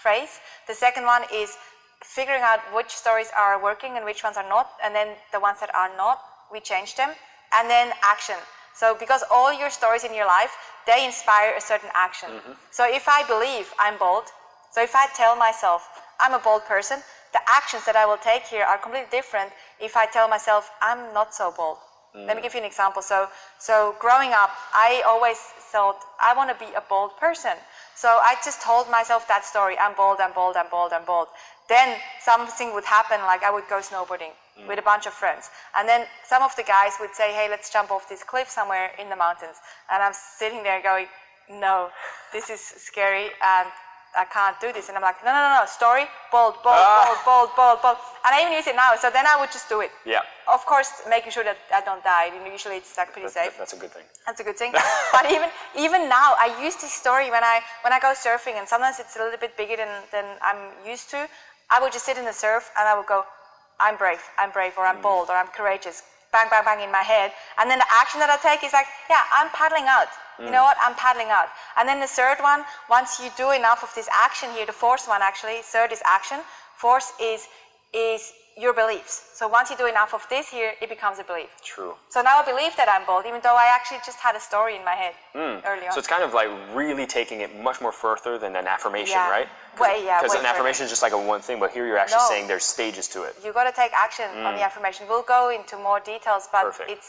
phase. The second one is figuring out which stories are working and which ones are not, and then the ones that are not, we change them. And then action. So because all your stories in your life, they inspire a certain action. So if I believe I'm bold, so if I tell myself I'm a bold person, the actions that I will take here are completely different if I tell myself I'm not so bold. Let me give you an example. So growing up, I always thought I want to be a bold person. So I just told myself that story. I'm bold, I'm bold, I'm bold, I'm bold. Then something would happen, like I would go snowboarding with a bunch of friends. And then some of the guys would say, hey, let's jump off this cliff somewhere in the mountains. And I'm sitting there going, no, this is scary and I can't do this. And I'm like, no, story, bold, bold, bold, bold, bold, bold. And I even use it now. So then I would just do it. Yeah. Of course, making sure that I don't die. Usually it's like pretty safe. That's a good thing. That's a good thing. But even now, I use this story when I go surfing, and sometimes it's a little bit bigger than I'm used to. I would just sit in the surf and I would go, I'm brave, or I'm bold, or I'm courageous. bang, bang, bang in my head. And then the action that I take is like, yeah, I'm paddling out. You know what? I'm paddling out. And then the third one, once you do enough of this action here, the fourth one actually, third is action, fourth is your beliefs. So once you do enough of this here, it becomes a belief. True. So now I believe that I'm bold, even though I actually just had a story in my head early on. So it's kind of like really taking it much more further than an affirmation, Yeah. right? Because an affirmation is just like a one thing, but here you're actually saying there's stages to it. You got to take action on the affirmation. We'll go into more details, but Perfect.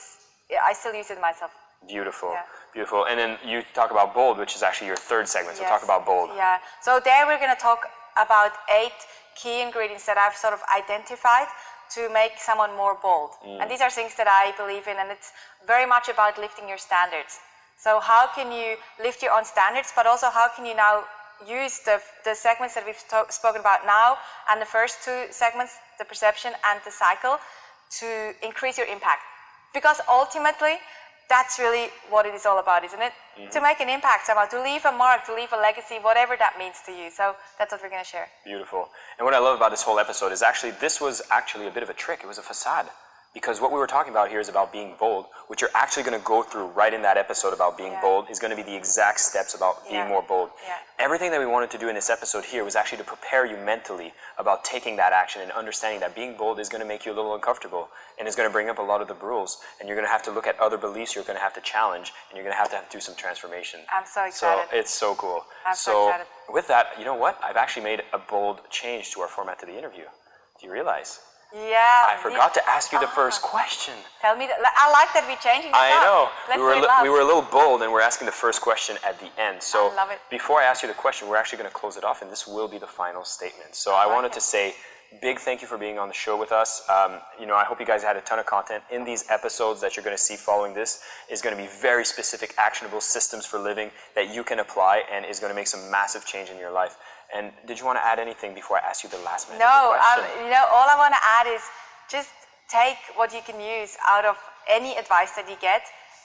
I still use it myself. Beautiful, Yeah. beautiful. And then you talk about bold, which is actually your third segment. So Yes. talk about bold. Yeah. So there we're going to talk about 8 key ingredients that I've sort of identified to make someone more bold. And these are things that I believe in, and it's very much about lifting your standards. So how can you lift your own standards, but also how can you now use the segments that we've spoken about now and the first 2 segments, the perception and the cycle, to increase your impact. Because ultimately, that's really what it is all about, isn't it? To make an impact somehow, to leave a mark, to leave a legacy, whatever that means to you. So that's what we're going to share. Beautiful. And what I love about this whole episode is actually, this was actually a bit of a trick. It was a facade. Because what we were talking about here is about being bold, which you're actually going to go through right in that episode about being bold is going to be the exact steps about being more bold. Yeah. Everything that we wanted to do in this episode here was actually to prepare you mentally about taking that action and understanding that being bold is going to make you a little uncomfortable and is going to bring up a lot of the rules, and you're going to have to look at other beliefs you're going to have to challenge, and you're going to have do some transformation. I'm so excited. So it's so cool. I'm so excited. With that, you know what? I've actually made a bold change to our format to the interview. Do you realize? Yeah. I forgot to ask you the first question. Tell me that. I like that we're changing this I know. Let's we were a little bold, and we're asking the first question at the end. So I love it. before I ask you the question, we're actually going to close it off, and this will be the final statement. So I wanted to say big thank you for being on the show with us. I hope you guys had a ton of content. In these episodes that you're going to see following this is going to be very specific, actionable systems for living that you can apply and is going to make some massive change in your life. And did you want to add anything before I ask you the last minute question? All I want to add is just take what you can use out of any advice that you get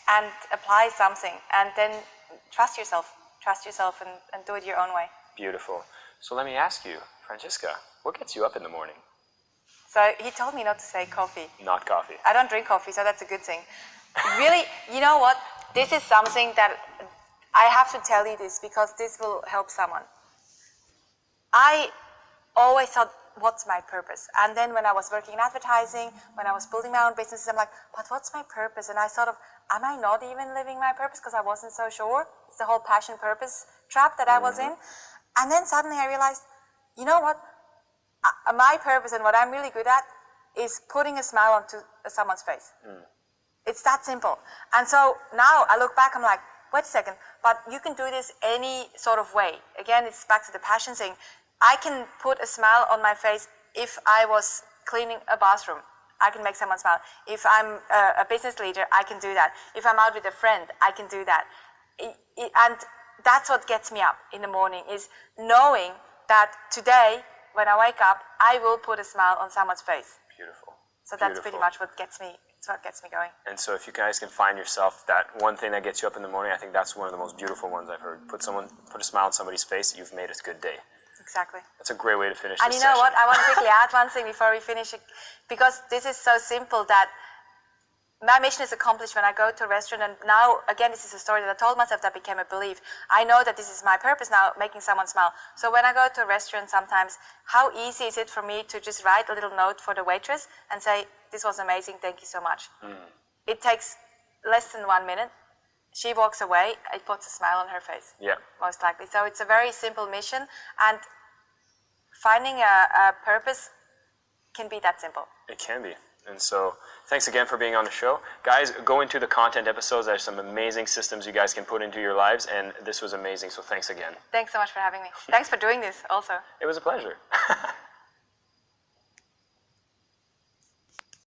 and apply something, and then trust yourself and do it your own way. Beautiful. So let me ask you, Francesca, what gets you up in the morning? So he told me not to say coffee. Not coffee. I don't drink coffee, so that's a good thing. Really, you know what? This is something that I have to tell you this because this will help someone. I always thought, what's my purpose? And then when I was working in advertising, when I was building my own businesses, I'm like, but what's my purpose? And I sort of, am I not even living my purpose? Because I wasn't so sure. It's the whole passion purpose trap that I was in. And then suddenly I realized, you know what? My purpose and what I'm really good at is putting a smile onto someone's face. It's that simple. And so now I look back, I'm like, wait a second, but you can do this any sort of way. Again, it's back to the passion thing. I can put a smile on my face if I was cleaning a bathroom. I can make someone smile. If I'm a business leader, I can do that. If I'm out with a friend, I can do that. And that's what gets me up in the morning, is knowing that today, when I wake up, I will put a smile on someone's face. Beautiful. So that's pretty much what gets me. It's what gets me going. And so if you guys can find yourself that one thing that gets you up in the morning, I think that's one of the most beautiful ones I've heard. Put a smile on somebody's face, you've made a good day. Exactly. That's a great way to finish and this And you know session. what? I want to quickly add one thing before we finish it, because this is so simple that my mission is accomplished when I go to a restaurant, and now, again, this is a story that I told myself that became a belief. I know that this is my purpose now, making someone smile. So when I go to a restaurant sometimes, how easy is it for me to just write a little note for the waitress and say, this was amazing, thank you so much. It takes less than 1 minute. She walks away, it puts a smile on her face, most likely. So it's a very simple mission, and finding a purpose can be that simple. It can be. And so thanks again for being on the show. Guys, go into the content episodes. There's some amazing systems you guys can put into your lives, and this was amazing, so thanks again. Thanks so much for having me. Thanks for doing this also. It was a pleasure.